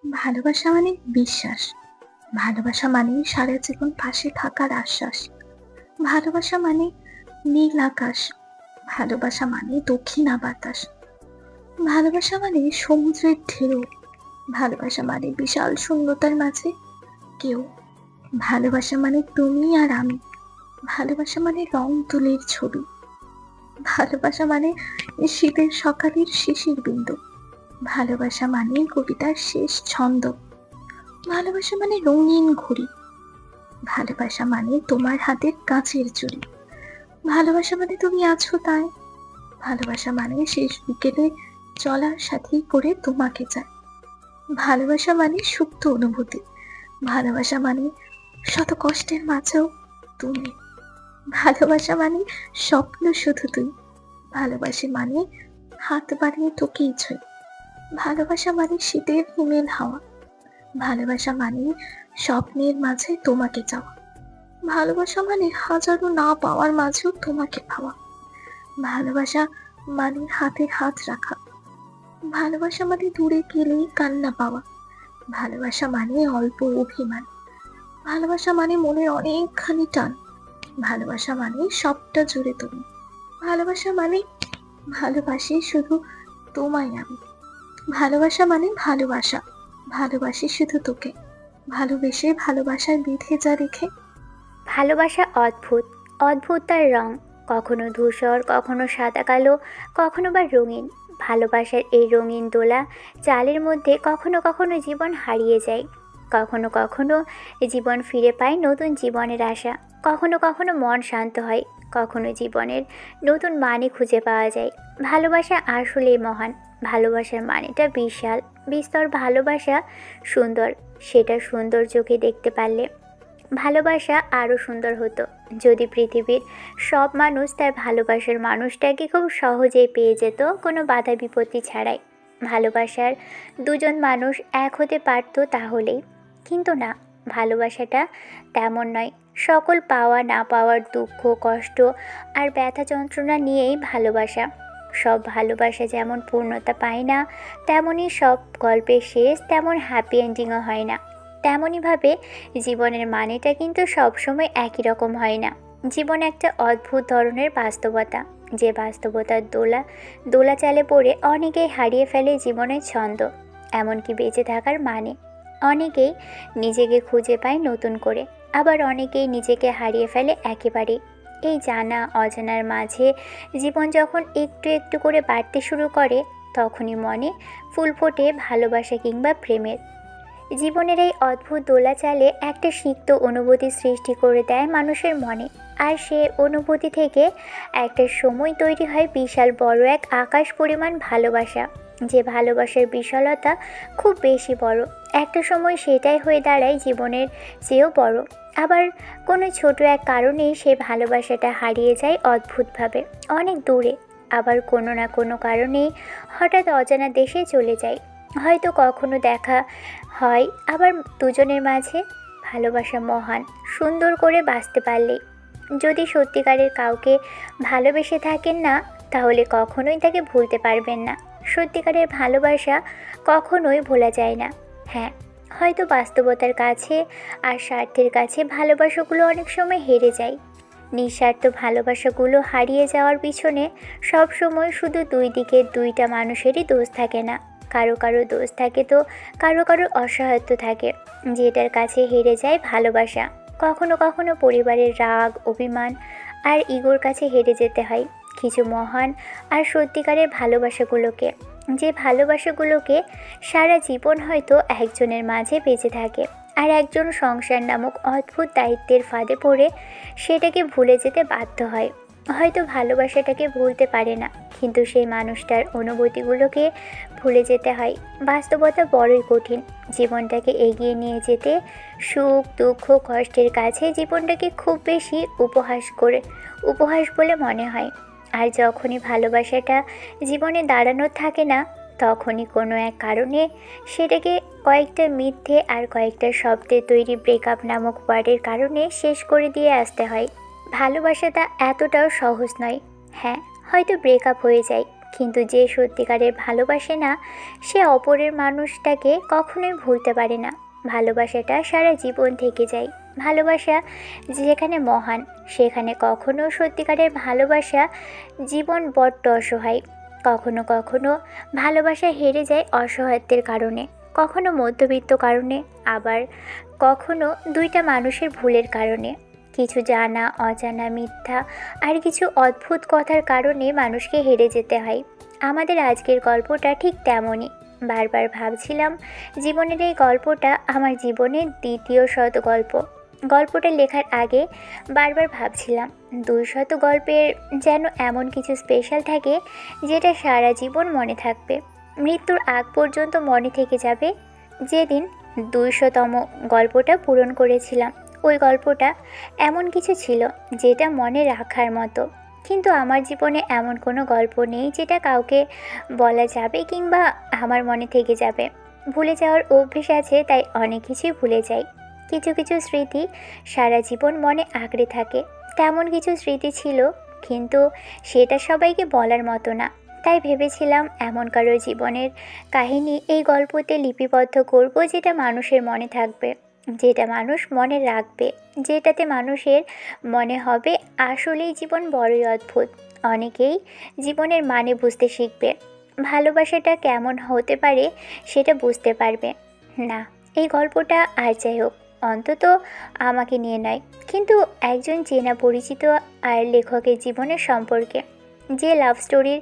ভালোবাসা মানে বিশ্বাস। ভালোবাসা মানে সারা জীবন পাশে থাকার আশ্বাস। ভালোবাসা মানে নীল আকাশ। ভালোবাসা মানে দক্ষিণা বাতাস। ভালোবাসা মানে সমুদ্রের ঢেউ। ভালোবাসা মানে বিশাল শূন্যতার মাঝে কেউ। ভালোবাসা মানে তুমি আর আমি। ভালোবাসা মানে রং তুলির ছবি। ভালোবাসা মানে শীতের সকালের শিশির বিন্দু। ভালোবাসা মানে কবিতার শেষ ছন্দ। ভালোবাসা মানে রঙিন ঘড়ি। ভালোবাসা মানে তোমার হাতের কাঁচের চুড়ি। ভালোবাসা মানে তুমি আছো তাই। ভালোবাসা মানে শেষ বিকেলে চলার সাথী করে তোমাকে চাই। ভালোবাসা মানে সুপ্ত অনুভূতি। ভালোবাসা মানে শত কষ্টের মাঝেও তুমি। ভালোবাসা মানে স্বপ্ন শুধু তুই। ভালোবাসি মানে হাত বাড়িয়ে তোকেই ছুঁই। ভালোবাসা মানে শীতের হিমেল হাওয়া। ভালোবাসা মানে স্বপ্নের মাঝে তোমাকে চাওয়া। ভালোবাসা মানে হাজারো না পাওয়ার মাঝেও তোমাকে পাওয়া। ভালোবাসা মানে হাতে হাত রাখা। ভালোবাসা মানে দূরে গেলেই কান্না পাওয়া। ভালোবাসা মানে অল্প অভিমান। ভালোবাসা মানে মনের অনেকখানি টান। ভালোবাসা মানে সবটা জুড়ে তুমি। ভালোবাসা মানে ভালোবাসি শুধু তোমায় আমি। ভালোবাসা মানে ভালোবাসা, ভালোবাসি শুধু তোকে। ভালোবেসে ভালোবাসার বিধে যা রেখে। ভালোবাসা অদ্ভুত, অদ্ভুত তার রং, কখনো ধূসর, কখনো সাদা কালো, কখনো বা রঙিন। ভালোবাসার এই রঙিন দোলা চালের মধ্যে কখনো কখনো জীবন হারিয়ে যায়, কখনো কখনো জীবন ফিরে পায় নতুন জীবনের আশা, কখনো কখনো মন শান্ত হয়, কখনো জীবনের নতুন মানে খুঁজে পাওয়া যায়। ভালোবাসা আসলেই মহান। ভালোবাসার মানেটা বিশাল, বিস্তর। ভালোবাসা সুন্দর, সেটা সুন্দর চোখে দেখতে পারলে ভালোবাসা আরও সুন্দর হতো যদি পৃথিবীর সব মানুষ তার ভালোবাসার মানুষটাকে খুব সহজেই পেয়ে যেত, কোনো বাধা বিপত্তি ছাড়াই। ভালোবাসার দুজন মানুষ এক হতে পারত তাহলেই, কিন্তু না, ভালোবাসাটা তেমন নয়। সকল পাওয়া না পাওয়ার দুঃখ কষ্ট আর ব্যথা যন্ত্রণা নিয়েই ভালোবাসা। সব ভালোবাসা যেমন পূর্ণতা পায় না, তেমনই সব গল্পের শেষ তেমন হ্যাপি এন্ডিংও হয় না। তেমনইভাবে জীবনের মানেটা কিন্তু সবসময় একই রকম হয় না। জীবন একটা অদ্ভুত ধরনের বাস্তবতা, যে বাস্তবতার দোলাচালে পড়ে অনেকেই হারিয়ে ফেলে জীবনের ছন্দ, এমনকি বেঁচে থাকার মানে। অনেকেই নিজেকে খুঁজে পায় নতুন করে, আবার অনেকেই নিজেকে হারিয়ে ফেলে একেবারেই। এই জানা অজানার মাঝে জীবন যখন একটু একটু করে বাড়তে শুরু করে, তখনই মনে ফুল ফোটে ভালোবাসা কিংবা প্রেমের। জীবনের এই অদ্ভুত দোলাচালে একটা সিক্ত অনুভূতি সৃষ্টি করে দেয় মানুষের মনে, আর সে অনুভূতি থেকে একটা সময় তৈরি হয় বিশাল বড় এক আকাশ পরিমাণ ভালোবাসা। যে ভালোবাসার বিশালতা খুব বেশি বড়, একটা সময় সেটাই হয়ে দাঁড়ায় জীবনের চেয়েও বড়। আবার কোনো ছোট এক কারণেই সে ভালোবাসাটা হারিয়ে যায় অদ্ভুতভাবে অনেক দূরে। আবার কোনো না কোনো কারণেই হঠাৎ অজানা দেশে চলে যায়। হয়তো কখনো দেখা হয়, আবার দুজনের মাঝে ভালোবাসা মহান, সুন্দর করে বাঁচতে পারলেই। যদি সত্যিকারের কাউকে ভালোবেসে থাকেন না, তাহলে কখনোই তাকে ভুলতে পারবেন না। সত্যিকারের ভালোবাসা কখনোই ভোলা যায় না। হ্যাঁ, হয়তো বাস্তবতার কাছে আর স্বার্থের কাছে ভালোবাসাগুলো অনেক সময় হেরে যায়। নিঃস্বার্থ ভালোবাসাগুলো হারিয়ে যাওয়ার পিছনে সবসময় শুধু দুই দিকের দুইটা মানুষেরই দোষ থাকে না, কারো কারো দোষ থাকে, তো কারো কারো অসহায়ত্ব থাকে, যেটার কাছে হেরে যায় ভালোবাসা। কখনো কখনো পরিবারের রাগ অভিমান আর ইগোর কাছে হেরে যেতে হয় কিছু মহান আর সত্যিকারের ভালোবাসাগুলোকে, যে ভালোবাসাগুলোকে সারা জীবন হয়তো একজনের মাঝে বেঁচে থাকে, আর একজন সংসার নামক অদ্ভুত দায়িত্বের ফাঁদে পড়ে সেটাকে ভুলে যেতে বাধ্য হয়। হয়তো ভালোবাসাটাকে ভুলতে পারে না, কিন্তু সেই মানুষটার অনুভূতিগুলোকে ভুলে যেতে হয়। বাস্তবতা বড়ই কঠিন। জীবনটাকে এগিয়ে নিয়ে যেতে সুখ দুঃখ কষ্টের কাছে জীবনটাকে খুব বেশি উপহাস বলে মনে হয়। আর যখনই ভালোবাসাটা জীবনে দাঁড়ানোর থাকে না, তখনই কোনো এক কারণে সেটাকে কয়েকটা মিথ্যে আর কয়েকটা শব্দের তৈরি ব্রেকআপ নামক ওয়ার্ডের কারণে শেষ করে দিয়ে আসতে হয়। ভালোবাসাটা এতটাও সহজ নয়। হ্যাঁ, হয়তো ব্রেকআপ হয়ে যায়, কিন্তু যে সত্যিকারের ভালোবাসে না, সে অপরের মানুষটাকে কখনোই ভুলতে পারে না। ভালোবাসাটা সারা জীবন থেকে যায়। ভালোবাসা যেখানে মহান, সেখানে কখনো সত্যিকারের ভালোবাসা জীবন বড্ড অসহায়। কখনো কখনো ভালোবাসা হেরে যায় অসহায়ত্বের কারণে, কখনো মধ্যবিত্ত কারণে, আবার কখনো দুইটা মানুষের ভুলের কারণে। কিছু জানা অজানা মিথ্যা আর কিছু অদ্ভুত কথার কারণে মানুষকে হেরে যেতে হয়। আমাদের আজকের গল্পটা ঠিক তেমনই। বারবার ভাবছিলাম জীবনের এই গল্পটা আমার জীবনের দ্বিতীয় শত গল্প। গল্পটা লেখার আগে বারবার ভাবছিলাম 200 গল্পের যেন এমন কিছু স্পেশাল থাকে যেটা সারা জীবন মনে থাকবে, মৃত্যুর আগ পর্যন্ত মনে থেকে যাবে। যেদিন 200তম গল্পটা পূরণ করেছিলাম, ওই গল্পটা এমন কিছু ছিল যেটা মনে রাখার মতো। কিন্তু আমার জীবনে এমন কোনো গল্প নেই যেটা কাউকে বলা যাবে কিংবা আমার মনে থেকে যাবে। ভুলে যাওয়ার অভ্যেস আছে, তাই অনেক কিছুই ভুলে যাই। কিছু কিছু স্মৃতি সারা জীবন মনে আঁকড়ে থাকে। তেমন কিছু স্মৃতি ছিল, কিন্তু সেটা সবাইকে বলার মতো না। তাই ভেবেছিলাম এমন কারো জীবনের কাহিনী এই গল্পতে লিপিবদ্ধ করব, যেটা মানুষের মনে থাকবে, যেটা মানুষ মনে রাখবে, যেটাতে মানুষের মনে হবে আসলেই জীবন বড়ই অদ্ভুত। অনেকেই জীবনের মানে বুঝতে শিখবে, ভালোবাসাটা কেমন হতে পারে সেটা বুঝতে পারবে। না, এই গল্পটা আর যাই হোক, অন্তত আমাকে নিয়ে নয়, কিন্তু একজন চেনা পরিচিত আর লেখকের জীবনের সম্পর্কে, যে লাভ স্টোরির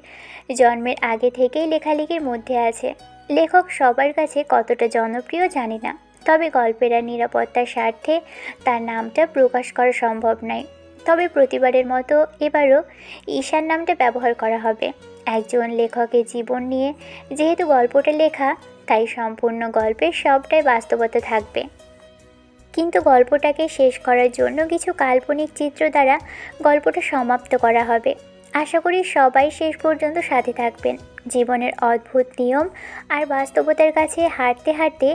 জন্মের আগে থেকেই লেখালেখির মধ্যে আছে। লেখক সবার কাছে কতটা জনপ্রিয় জানি না, তবে গল্পের আর নিরাপত্তার স্বার্থে তার নামটা প্রকাশ করা সম্ভব নয়। তবে প্রতিবারের মতো এবারও ঈশান নামটা ব্যবহার করা হবে। একজন লেখকের জীবন নিয়ে যেহেতু গল্পটা লেখা, তাই সম্পূর্ণ গল্পের সবটাই বাস্তবতা থাকবে। কিন্তু গল্পটাকে শেষ করার জন্য কিছু কাল্পনিক চিত্র দ্বারা গল্পটা সমাপ্ত করা হবে। আশা করি সবাই শেষ পর্যন্ত সাথে থাকবেন। জীবনের অদ্ভুত নিয়ম আর বাস্তবতার কাছে হাঁটতে হাঁটতে,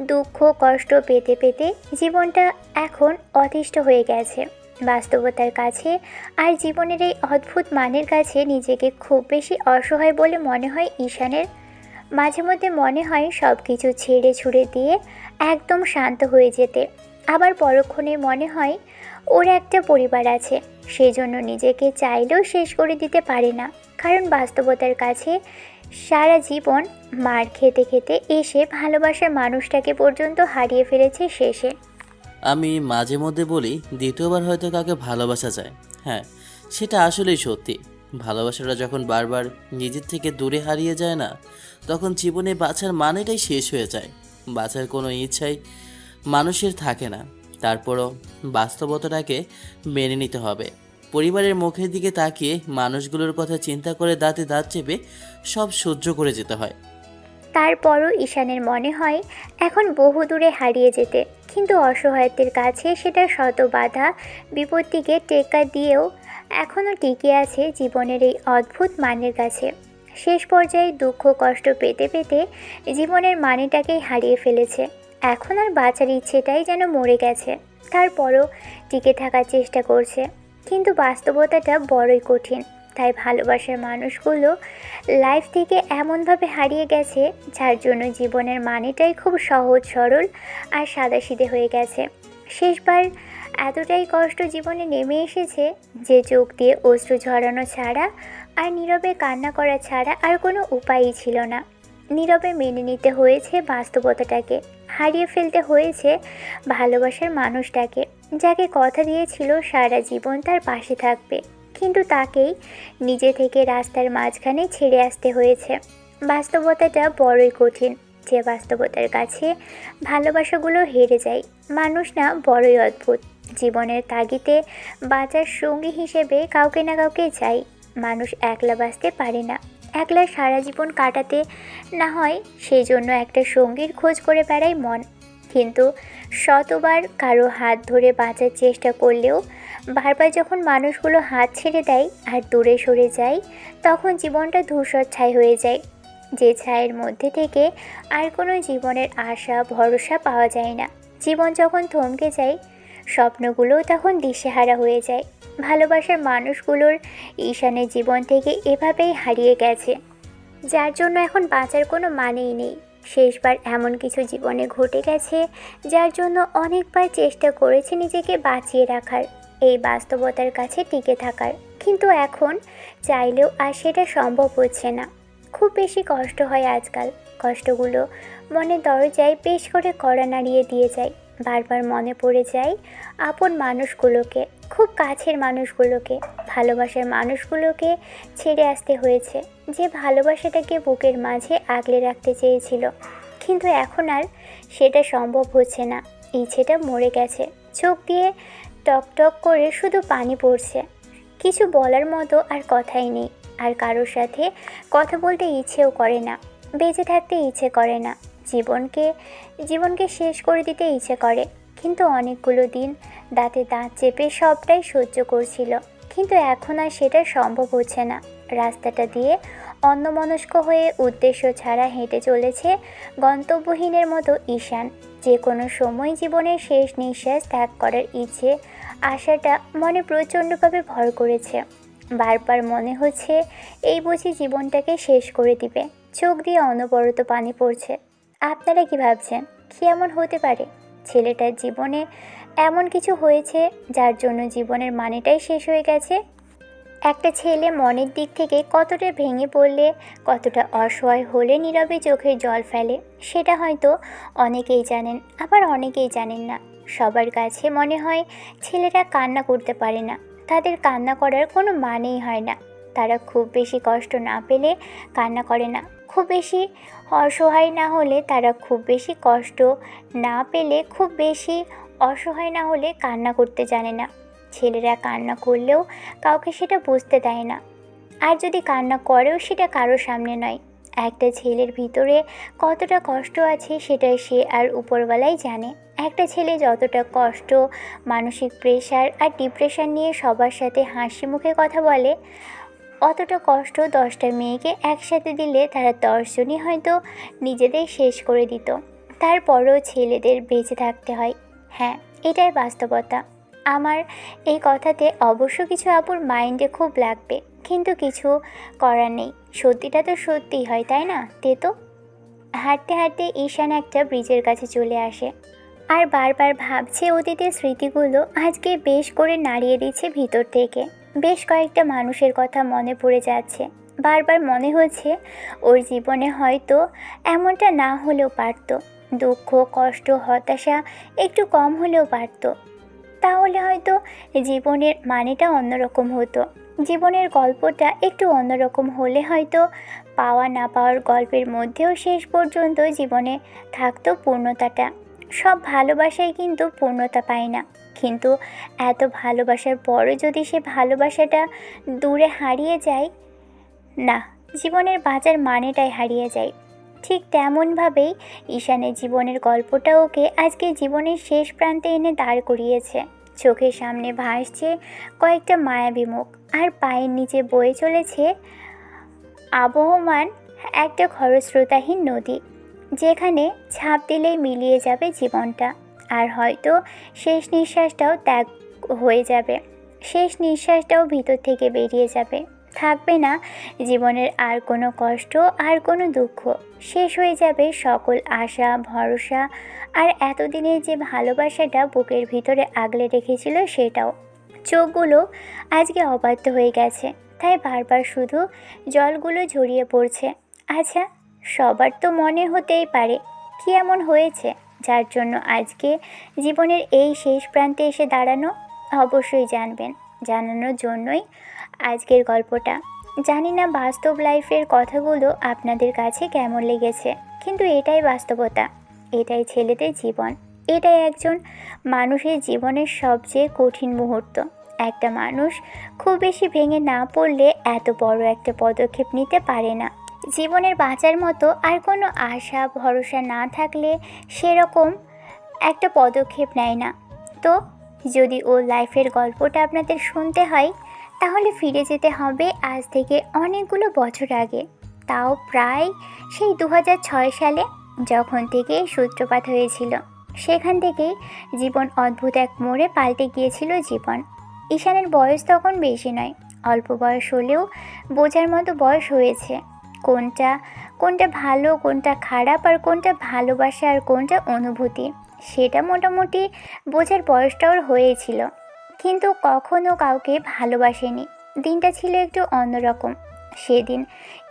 দুঃখ কষ্ট পেতে পেতে জীবনটা এখন অতিষ্ঠ হয়ে গেছে। বাস্তবতার কাছে আর জীবনের এই অদ্ভুত মানের কাছে নিজেকে খুব বেশি অসহায় বলে মনে হয় ঈশানের। মাঝে মধ্যে মনে হয় সব কিছু ছেড়ে ছুড়ে দিয়ে একদম শান্ত হয়ে যেতে। আবার পরক্ষণে মনে হয় ওর একটা পরিবার আছে, সেজন্য নিজেকে চাইলেও শেষ করে দিতে পারে না। কারণ বাস্তবতার কাছে সারা জীবন মার খেতে খেতে এসে ভালোবাসার মানুষটাকে পর্যন্ত হারিয়ে ফেলেছে শেষে। আমি মাঝে মধ্যে বলি দ্বিতীয়বার হয়তো কাউকে ভালোবাসা যায়। হ্যাঁ, সেটা আসলেই সত্যি। ভালোবাসাটা যখন বারবার নিজের থেকে দূরে হারিয়ে যায় না, তখন জীবনে বাঁচার মানেটাই শেষ হয়ে যায়। বাঁচার কোনো ইচ্ছাই মানুষের থাকে না। তারপরও বাস্তবতাটাকে মেনে নিতে হবে। পরিবারের মুখের দিকে তাকিয়ে মানুষগুলোর কথা চিন্তা করে দাঁতে দাঁত চেপে সব সহ্য করে যেতে হয়। তারপরও ঈশানের মনে হয় এখন বহু দূরে হারিয়ে যেতে, কিন্তু অসহায়ত্বের কাছে সেটা শত বাধা বিপত্তিকে টেক্কা দিয়েও এখনও টিকে আছে জীবনের এই অদ্ভুত মানের কাছে। শেষ পর্যায়ে দুঃখ কষ্ট পেতে পেতে জীবনের মানেটাকেই হারিয়ে ফেলেছে। এখন আর বাঁচার ইচ্ছেটাই যেন মরে গেছে। তারপরও টিকে থাকার চেষ্টা করছে, কিন্তু বাস্তবতাটা বড়ই কঠিন। তাই ভালোবাসার মানুষগুলো লাইফ থেকে এমনভাবে হারিয়ে গেছে, যার জন্য জীবনের মানেটাই খুব সহজ সরল আর সাদাসিধে হয়ে গেছে। শেষবার এতটাই কষ্ট জীবনে নেমে এসেছে যে চোখ দিয়ে অশ্রু ঝরানো ছাড়া আর নীরবে কান্না করা ছাড়া আর কোনো উপায়ই ছিল না। নীরবে মেনে নিতে হয়েছে বাস্তবতাটাকে, হারিয়ে ফেলতে হয়েছে ভালোবাসার মানুষটাকে, যাকে কথা দিয়েছিল সারা জীবন তার পাশে থাকবে, কিন্তু তাকেই নিজে থেকে রাস্তার মাঝখানে ছেড়ে আসতে হয়েছে। বাস্তবতাটা বড়ই কঠিন, যে বাস্তবতার কাছে ভালোবাসাগুলো হেরে যায়। মানুষ না বড়ই অদ্ভুত। জীবনের তাগিদে বাঁচার সঙ্গী হিসেবে কাউকে না কাউকে চাই। মানুষ একলা বাঁচতে পারে না, একলা সারা জীবন কাটাতে না হয় সেই জন্য একটা সঙ্গীর খোঁজ করে বেড়ায় মন। কিন্তু শতবার কারো হাত ধরে বাঁচার চেষ্টা করলেও বারবার যখন মানুষগুলো হাত ছেড়ে দেয় আর দূরে সরে যায়, তখন জীবনটা ধূসর ছাই হয়ে যায়, যে ছায়ের মধ্যে থেকে আর কোনো জীবনের আশা ভরসা পাওয়া যায় না। জীবন যখন থমকে যায়, স্বপ্নগুলোও তখন দিশেহারা হয়ে যায়। ভালোবাসার মানুষগুলোর ঈশানের জীবন থেকে এভাবেই হারিয়ে গেছে। যার জন্য এখন বাঁচার কোনো মানেই নেই। শেষবার এমন কিছু জীবনে ঘটে গেছে যার জন্য অনেকবার চেষ্টা করেছে নিজেকে বাঁচিয়ে রাখার, এই বাস্তবতার কাছে টিকে থাকার, কিন্তু এখন চাইলেও আর সেটা সম্ভব হচ্ছে না। খুব বেশি কষ্ট হয় আজকাল। কষ্টগুলো মনের দরজায় বেশ করে কড়া নাড়িয়ে দিয়ে যায়। বারবার মনে পড়ে যায় আপন মানুষগুলোকে, খুব কাছের মানুষগুলোকে, ভালোবাসার মানুষগুলোকে ছেড়ে আসতে হয়েছে, যে ভালোবাসাটাকে বুকের মাঝে আগলে রাখতে চেয়েছিল। কিন্তু এখন আর সেটা সম্ভব হচ্ছে না। ইচ্ছেটা মরে গেছে। চোখ দিয়ে টক টক করে শুধু পানি পড়ছে। কিছু বলার মতো আর কথাই নেই। আর কারোর সাথে কথা বলতে ইচ্ছেও করে না। বেঁচে থাকতে ইচ্ছে করে না। জীবনকে শেষ করে দিতে ইচ্ছে করে। কিন্তু অনেকগুলো দিন দাঁতে দাঁত চেপে সবটাই সহ্য করছিল, কিন্তু এখন আর সেটা সম্ভব হচ্ছে না। রাস্তাটা দিয়ে অন্যমনস্ক হয়ে উদ্দেশ্য ছাড়া হেঁটে চলেছে গন্তব্যহীনের মতো ঈশান। যে কোনো সময় জীবনের শেষ নিঃশ্বাস ত্যাগ করার ইচ্ছে আশাটা মনে প্রচণ্ডভাবে ভর করেছে। বারবার মনে হচ্ছে এই বুঝি জীবনটাকে শেষ করে দিবে। চোখ দিয়ে অনবরত পানি পড়ছে। আপনারা কি ভাবছেন, কি এমন হতে পারে? ছেলেটার জীবনে এমন কিছু হয়েছে যার জন্য জীবনের মানেটাই শেষ হয়ে গেছে। একটা ছেলে মনের দিক থেকে কতটা ভেঙে পড়লে, কতটা অসহায় হলে নীরবে চোখের জল ফেলে, সেটা হয়তো অনেকেই জানেন, আবার অনেকেই জানেন না। সবার কাছে মনে হয় ছেলেরা কান্না করতে পারে না, তাদের কান্না করার কোনো মানেই হয় না। তারা খুব বেশি কষ্ট না পেলে কান্না করে না, খুব বেশি অসহায় না হলে, তারা খুব বেশি কষ্ট না পেলে, খুব বেশি অসহায় না হলে কান্না করতে জানে না। ছেলেরা কান্না করলেও কাউকে সেটা বুঝতে দেয় না, আর যদি কান্না করেও সেটা কারোর সামনে নয়। একটা ছেলের ভিতরে কতটা কষ্ট আছে সেটা সে আর উপরওয়ালাই জানে। একটা ছেলে যতটা কষ্ট, মানসিক প্রেশার আর ডিপ্রেশন নিয়ে সবার সাথে হাসি মুখে কথা বলে, অতটা কষ্ট 10টা মেয়েকে একসাথে দিলে তারা 10 জনই হয়তো নিজেদের শেষ করে দিত। তারপরেও ছেলেদের বেঁচে থাকতে হয়। হ্যাঁ, এটাই বাস্তবতা। আমার এই কথাতে অবশ্য কিছু আপুর মাইন্ডে খুব লাগবে, কিন্তু কিছু করার নেই। সত্যিটা তো সত্যিই হয়, তাই না? তো হাঁটতে হাঁটতে ঈশান একটা ব্রিজের কাছে চলে আসে, আর বারবার ভাবছে অতীতের স্মৃতিগুলো আজকে বেশ করে নাড়িয়ে দিচ্ছে ভিতর থেকে। বেশ কয়েকটা মানুষের কথা মনে পড়ে যাচ্ছে। বারবার মনে হচ্ছে ওর জীবনে হয়তো এমনটা না হলেও পারত। দুঃখ, কষ্ট, হতাশা একটু কম হলেও পারত। তাহলে হয়তো জীবনের মানেটা অন্যরকম হতো। জীবনের গল্পটা একটু অন্যরকম হলে হয়তো পাওয়া না পাওয়ার গল্পের মধ্যেও শেষ পর্যন্ত জীবনে থাকতো পূর্ণতাটা। সব ভালোবাসাই কিন্তু পূর্ণতা পায় না, কিন্তু এত ভালোবাসার পরও যদি সে ভালোবাসাটা দূরে হারিয়ে যায়, না, জীবনের বাঁচার মানেটাই হারিয়ে যায়। ঠিক তেমনভাবেই ঈশানের জীবনের গল্পটা ওকে আজকে জীবনের শেষ প্রান্তে এনে দাঁড় করিয়েছে। চোখের সামনে ভাসছে কয়েকটা মায়াবী মুখ, আর পায়ের নিচে বয়ে চলেছে আবহমান একটা খরস্রোতাহীন নদী, যেখানে ঝাঁপ দিলেই মিলিয়ে যাবে জীবনটা। আর হয়তো শেষ নিঃশ্বাসটাও ত্যাগ হয়ে যাবে, শেষ নিঃশ্বাসটাও ভিতর থেকে বেরিয়ে যাবে। থাকবে না জীবনের আর কোনো কষ্ট, আর কোনো দুঃখ। শেষ হয়ে যাবে সকল আশা, ভরসা, আর এতদিনের যে ভালোবাসাটা বুকের ভিতরে আগলে রেখেছিল সেটাও। চোখগুলো আজকে অবাধ্য হয়ে গেছে, তাই বারবার শুধু জলগুলো ঝরিয়ে পড়ছে। আচ্ছা, সবার তো মনে হতেই পারে কি এমন হয়েছে যার জন্য আজকে জীবনের এই শেষ প্রান্তে এসে দাঁড়ানো। অবশ্যই জানবেন, জানানোর জন্যই আজকের গল্পটা। জানি না বাস্তব লাইফের কথাগুলো আপনাদের কাছে কেমন লেগেছে, কিন্তু এটাই বাস্তবতা, এটাই ছেলেদের জীবন, এটাই একজন মানুষের জীবনের সবচেয়ে কঠিন মুহূর্ত। একটা মানুষ খুব বেশি ভেঙে না পড়লে এত বড় একটা পদক্ষেপ নিতে পারে না। জীবনের বাঁচার মতো আর কোনো আশা ভরসা না থাকলে সেরকম একটা পদক্ষেপ নেয় না। তো যদি ও লাইফের গল্পটা আপনাদের শুনতে হয়, তাহলে ফিরে যেতে হবে আজ থেকে অনেকগুলো বছর আগে, তাও প্রায় সেই 2006 সালে, যখন থেকে সূত্রপাত হয়েছিল। সেখান থেকেই জীবন অদ্ভুত এক মোড়ে পাল্টে গিয়েছিল জীবন। ঈশানের বয়স তখন বেশি নয়, অল্প বয়স হলেও বোঝার মতো বয়স হয়েছে। কোনটা কোনটা ভালো, কোনটা খারাপ, আর কোনটা ভালোবাসা আর কোনটা অনুভূতি, সেটা মোটামুটি বোঝার বয়সটা ওর হয়েছিল। কিন্তু কখনো কাউকে ভালোবাসেনি। দিনটা ছিল একটু অন্যরকম। সেদিন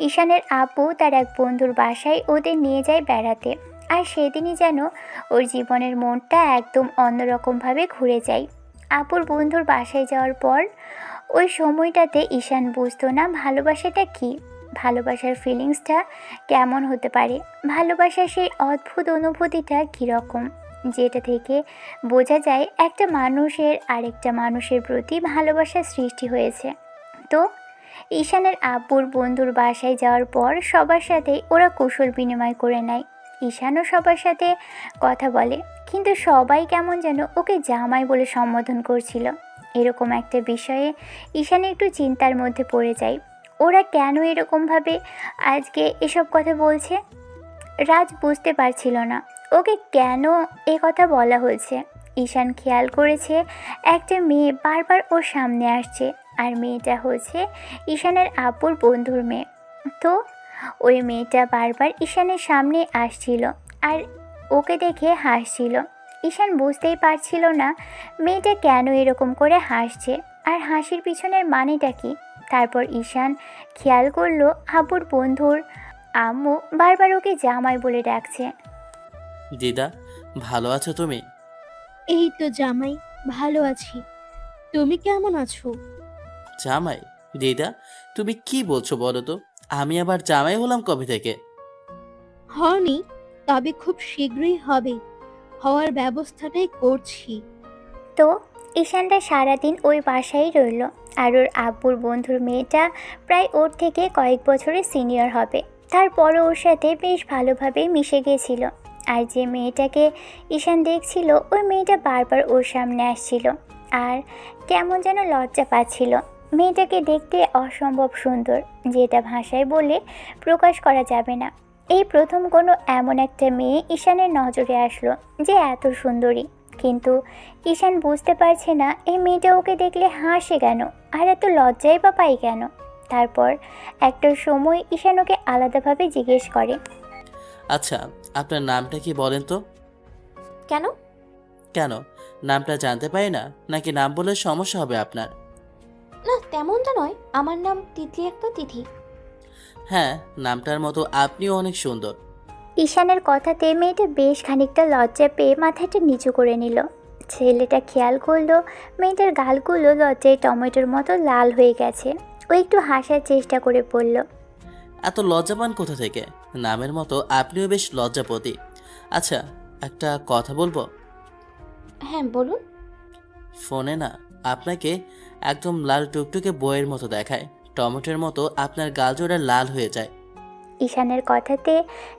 ঈশানের আপু তার এক বন্ধুর বাসায় ওদের নিয়ে যায় বেড়াতে। আর সেদিনই যেন ওর জীবনের মনটা একদম অন্যরকমভাবে ঘুরে যায়। আপুর বন্ধুর বাসায় যাওয়ার পর ওই সময়টাতে ঈশান বুঝতো না ভালোবাসাটা কী, ভালোবাসার ফিলিংসটা কেমন হতে পারে, ভালোবাসার সেই অদ্ভুত অনুভূতিটা কীরকম, যেটা থেকে বোঝা যায় একটা মানুষের আরেকটা মানুষের প্রতি ভালোবাসার সৃষ্টি হয়েছে। তো ঈশানের আব্বুর বন্ধুর বাসায় যাওয়ার পর সবার সাথে ওরা কুশল বিনিময় করে নেয়। ঈশানও সবার সাথে কথা বলে, কিন্তু সবাই কেমন যেন ওকে জামাই বলে সম্বোধন করছিল। এরকম একটা বিষয়ে ঈশান একটু চিন্তার মধ্যে পড়ে যায়। ওরা কেন এরকমভাবে আজকে এসব কথা বলছে? রাজ বুঝতে পারছিল না ওকে কেন এ কথা বলা হয়েছে। ঈশান খেয়াল করেছে একটা মেয়ে বারবার ওর সামনে আসছে, আর মেয়েটা হচ্ছে ঈশানের আব্বুর বন্ধুর মেয়ে। তো ওই মেয়েটা বারবার ঈশানের সামনে আসছিল আর ওকে দেখে হাসছিল। ঈশান বুঝতেই পারছিল না মেয়েটা কেন এরকম করে হাসছে আর হাসির পিছনের মানেটা কি। তারপর ঈশান খেয়াল করলো আব্বুর বন্ধুর আম্মু বারবার ওকে জামাই বলে ডাকছে। দিদা, ভালো আছো তুমি? এই তো জামাই, ভালো আছি। তুমি কেমন আছো? জামাই? দিদা, তুমি কি বলছো বলো তো? আমি আবার জামাই হলাম কবে থেকে? হয়নি, তবে খুব শীঘ্রই হবে। হওয়ার ব্যবস্থাটাই করছি। তো ঈশানটা সারাদিন ওই বাসায় রইল। আর ওর আব্বুর বন্ধুর মেয়েটা প্রায় ওর থেকে কয়েক বছরের সিনিয়র হবে। তারপরও ওর সাথে বেশ ভালোভাবেই মিশে গিয়েছিল। আর যে মেয়েটাকে ঈশান দেখছিল ওই মেয়েটা বারবার ওর সামনে আসছিল আর কেমন যেন লজ্জা পাচ্ছিল। মেয়েটাকে দেখতে অসম্ভব সুন্দর, যেটা ভাষায় বলে প্রকাশ করা যাবে না। এই প্রথম কোনো এমন একটা মেয়ে ঈশানের নজরে আসলো যে এত সুন্দরী। কিন্তু ঈশান বুঝতে পারছে না এই মেয়েটা ওকে দেখলে হাসে কেন আর এত লজ্জাই বা পাই কেন। তারপর একটা সময় ঈশান ওকে আলাদাভাবে জিজ্ঞেস করে, আচ্ছা, আপনার নামটা কি বলেন তো? কেন? কেন, নামটা জানতে পারি না নাকি নাম বলে সমস্যা হবে আপনার? না, তেমনটা নয়। আমার নাম তিতলি একটা তিথি। হ্যাঁ, নামটার মতো আপনিও অনেক সুন্দর। ঈশানের কথাতে মেয়েটা বেশ খানিকটা লজ্জা পেয়ে মাথাটা নিচু করে নিল। ছেলেটা খেয়াল করলো মেয়েটার গালগুলো লজ্জায় টমেটোর মতো লাল হয়ে গেছে। ও একটু হাসার চেষ্টা করে বলল, এত লজ্জা পান কোথা থেকে? নামের মতো আপনিও বেশ লজ্জাপতি। আচ্ছা, একটা কথা বলবো? হ্যাঁ, বলুন। ফোনে না আপনাকে একদম লাল টুকটুকে বইয়ের মতো দেখায়, টমেটোর মতো আপনার গালজোড়া লাল হয়ে যায়। ঈশানের কথাতে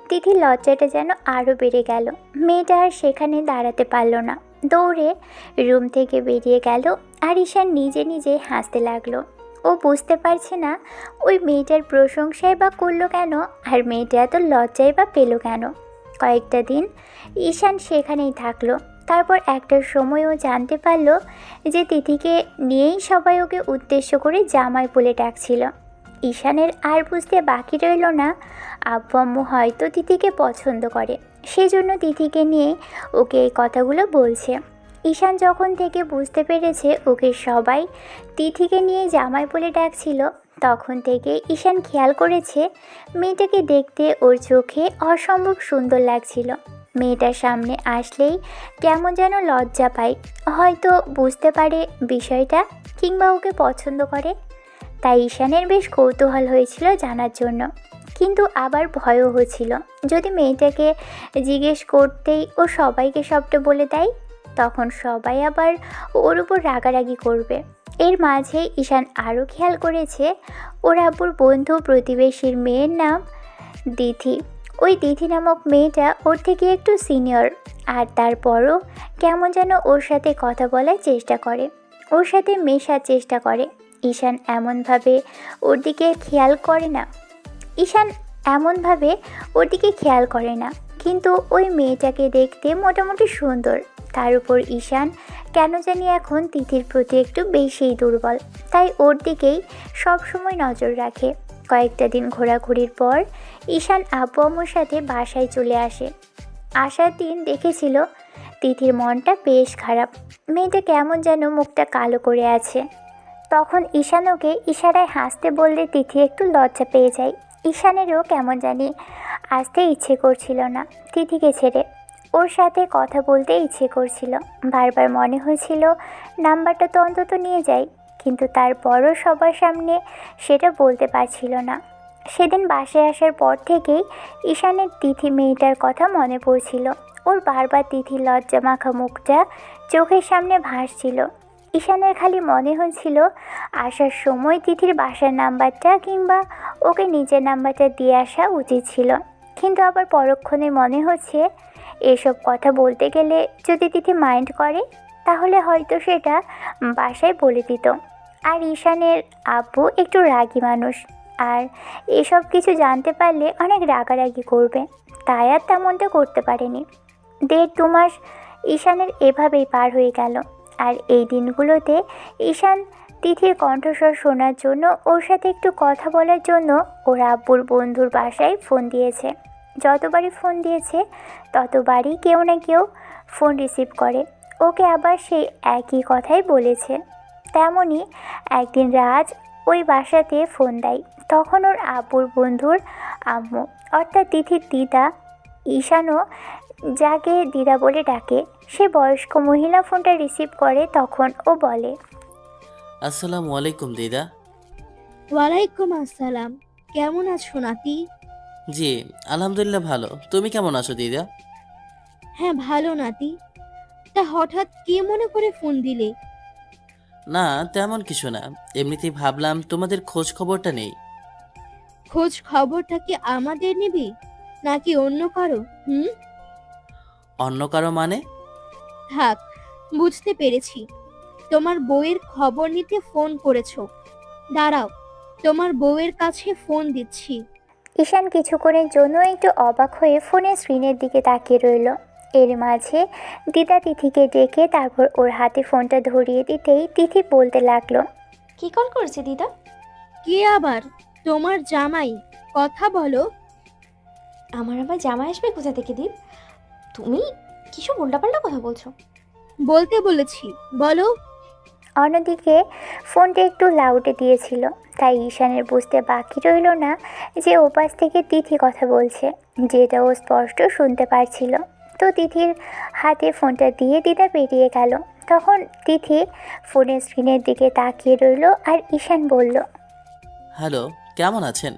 তিথির লজ্জাটা যেন আরও বেড়ে গেল। মেয়েটা আর সেখানে দাঁড়াতে পারল না, দৌড়ে রুম থেকে বেরিয়ে গেল। আর ঈশান নিজে নিজে হাসতে লাগলো। ও বুঝতে পারছে না ওই মেয়েটার প্রশংসাই বা করলো কেন, আর মেয়েটা এত লজ্জাই বা পেল কেন। কয়েকটা দিন ঈশান সেখানেই থাকলো। তারপর একটা সময় ও জানতে পারলো যে তিথিকে নিয়েই সবাই ওকে উদ্দেশ্য করে জামাই বলে ডাকছিল। ঈশানের আর বুঝতে বাকি রইল না আব্বু আম্মু হয়তো তিথিকে পছন্দ করে, সেজন্য তিথিকে নিয়ে ওকে এই কথাগুলো বলছে। ঈশান যখন থেকে বুঝতে পেরেছে ওকে সবাই তিথিকে নিয়ে জামাই বলে ডাকছিল, তখন থেকে ঈশান খেয়াল করেছে মেয়েটাকে দেখতে ওর চোখে অসম্ভব সুন্দর লাগছিল। মেয়েটার সামনে আসলেই কেমন যেন লজ্জা পায়, হয়তো বুঝতে পারে বিষয়টা কিংবা ওকে পছন্দ করে। তাই ঈশানের বেশ কৌতূহল হয়েছিল জানার জন্য, কিন্তু আবার ভয়ও হচ্ছিল যদি মেয়েটাকে জিজ্ঞেস করতেই ও সবাইকে সবটা বলে দেয়, তখন সবাই আবার ওর উপর রাগারাগি করবে। এর মাঝে ঈশান আরও খেয়াল করেছে ওর আব্বুর বন্ধু প্রতিবেশীর মেয়ের নাম দিথি। ওই দিথি নামক মেয়েটা ওর থেকে একটু সিনিয়র, আর তারপরও কেমন যেন ওর সাথে কথা বলার চেষ্টা করে, ওর সাথে মেশার চেষ্টা করে। ঈশান এমনভাবে ওর দিকে খেয়াল করে না, কিন্তু ওই মেয়েটাকে দেখতে মোটামুটি সুন্দর। তার উপর ঈশান কেন জানি এখন তিথির প্রতি একটু বেশিই দুর্বল, তাই ওর দিকেই সবসময় নজর রাখে। কয়েকটা দিন ঘোরাঘুরির পর ঈশান আব্বু আম্মুর সাথে বাসায় চলে আসে। আসার দিন দেখেছিল তিথির মনটা বেশ খারাপ। মেয়েটা কেমন যেন মুখটা কালো করে আছে। তখন ঈশান ওকে ইশারায় হাসতে বললে তিথি একটু লজ্জা পেয়ে যায়। ঈশানেরও কেমন জানি আসতে ইচ্ছে করছিল না তিথিকে ছেড়ে। ওর সাথে কথা বলতে ইচ্ছে করছিল, বারবার মনে হয়েছিল নাম্বারটা তো অন্তত নিয়ে যাই, কিন্তু তারপরও সবার সামনে সেটা বলতে পারছিল না। সেদিন বাসায় আসার পর থেকেই ঈশানের তিথি মেয়েটার কথা মনে পড়ছিল। ওর বারবার তিথির লজ্জা মাখা মুখটা চোখের সামনে ভাসছিল। ঈশানের খালি মনে হচ্ছিল আসার সময় তিথির বাসার নাম্বারটা কিংবা ওকে নিজের নাম্বারটা দিয়ে আসা উচিত ছিল, কিন্তু আবার পরক্ষণে মনে হচ্ছে এসব কথা বলতে গেলে যদি তিথি মাইন্ড করে তাহলে হয়তো সেটা বাসায় বলে দিত। আর ঈশানের আব্বু একটু রাগী মানুষ, আর এসব কিছু জানতে পারলে অনেক রাগারাগি করবে, তাই আর তেমনটা করতে পারেনি। 1.5-2 মাস ঈশানের এভাবেই পার হয়ে গেল। আর এই দিনগুলোতে ঈশান তিথির কণ্ঠস্বর শোনার জন্য, ওর সাথে একটু কথা বলার জন্য ওর আব্বুর বন্ধুর বাসায় ফোন দিয়েছে। যতবারই ফোন দিয়েছে ততবারই কেউ না কেউ ফোন রিসিভ করে। ওকে আবার সেই একই কথাই বলেছে। তেমনই একদিন রাজ ওই বাসাতে ফোন দেয়। তখন ওর আব্বুর বন্ধুর আম্মু অর্থাৎ তিথির দিদা, ঈশানও যাকে দিদা বলে ডাকে, সে বয়স্ক মহিলা ফোনটা রিসিভ করে। তখন ও বলে, আসসালামু আলাইকুম দিদা। ওয়ালাইকুম আসসালাম। কেমন আছো নাতি? জি, আলহামদুলিল্লাহ ভালো। তুমি কেমন আছো দিদা? হ্যাঁ ভালো নাতি। তা হঠাৎ কে মনে করে ফোন দিলে? না তেমন কিছু না, এমনিতেই ভাবলাম তোমাদের খোঁজ খবরটা নেই। খোঁজ খবরটা কি আমাদের নিবি নাকি অন্য কারো? অন্য কারো মানে? থাক, বুঝতে পেরেছি। তোমার বউয়ের খবর নিতে ফোন করেছো। দাঁড়াও, তোমার বউয়ের কাছে ফোন দিচ্ছি। ঈশান কিছুক্ষণের জন্য একটু অবাক হয়ে ফোনের স্ক্রিনের দিকে তাকিয়ে রইল। এর মাঝে দিদা তিথিকে ডেকে তারপর ওর হাতে ফোনটা ধরিয়ে দিতেই তিথি বলতে লাগলো, কি কল করেছে দিদা? কে আবার? তোমার জামাই। কথা বলো। আমার আবার জামাই আসবে কোথা থেকে দিদ? তুমি কিসব উল্টাপাল্টা কথা বলছো? বলতে বলেছি, বলো। অন্যদিকে ফোনটা একটু লাউডে দিয়েছিল, তাই ঈশানের বুঝতে বাকি রইল না যে ওপাশ থেকে তিথি কথা বলছে, যেটা ও স্পষ্ট শুনতে পারছিল। তো তিথির হাতে ফোনটা দিয়ে দিদা বেরিয়ে গেল। তখন তিথি ফোনের স্ক্রিনের দিকে তাকিয়ে রইল আর ঈশান বলল, হ্যালো, কেমন আছেন?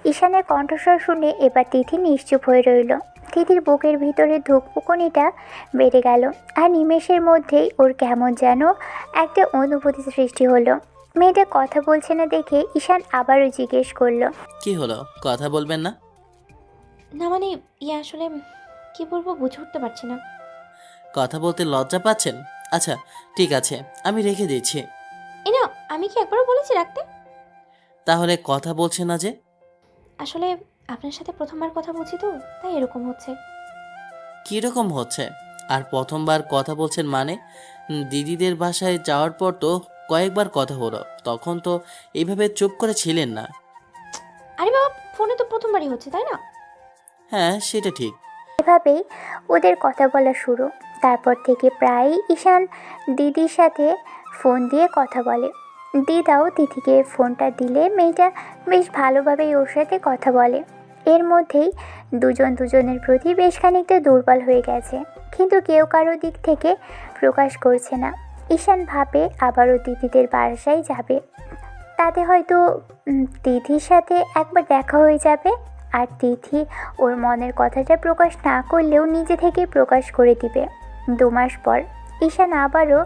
ঈশানের কণ্ঠস্বর শুনে এবার তিথি নিশ্চুপ হয়ে রইল। তিথির বুকের ভিতরে ধুকপুকুনিটা বেড়ে গেল আর নিমেষের মধ্যেই ওর কেমন যেন একটা অনুভূতি সৃষ্টি হলো। মেয়েটা কথা বলছে না দেখে ঈশান আবারও জিজ্ঞেস করলো, কি হলো, কথা বলবেন না? না মানে আসলে কি বলবো বুঝে উঠতে পারছি না। কথা বলতে লজ্জা পাচ্ছেন? আচ্ছা ঠিক আছে, আমি রেখে দিচ্ছি। না, আমি কি একবারও বলেছি রাখতে? তাহলে কথা বলছেন না যে? আসলে আপনার সাথে প্রথমবার কথা বলছি তো, তাই এরকম হচ্ছে। কীরকম হচ্ছে? আর প্রথমবার কথা বলছেন মানে? দিদিদের বাসায় যাওয়ার পর তো কয়েকবার কথা হলো, তখন তো এইভাবে চুপ করে ছিলেন না। আরে বাবা, ফোনে তো প্রথমবারই হচ্ছে, তাই না? হ্যাঁ সেটা ঠিক। এভাবেই ওদের কথা বলা শুরু। তারপর থেকে প্রায়ই ঈশান দিদির সাথে ফোন দিয়ে কথা বলে। দিদাও তিথিকে ফোনটা দিলে মেয়েটা বেশ ভালোভাবেই ওর সাথে কথা বলে। এর মধ্যেই দুজন দুজনের প্রতি বেশ খানিকটা দুর্বল হয়ে গেছে, কিন্তু কেউ কারো দিক থেকে প্রকাশ করছে না। ঈশান ভাবে আবারও দিদিদের বাসায় যাবে, তাতে হয়তো তিথির সাথে একবার দেখা হয়ে যাবে, আর তিথি ওর মনের কথাটা প্রকাশ না করলেও নিজে থেকে প্রকাশ করে দিবে। 2 মাস পর ঈশান আবারও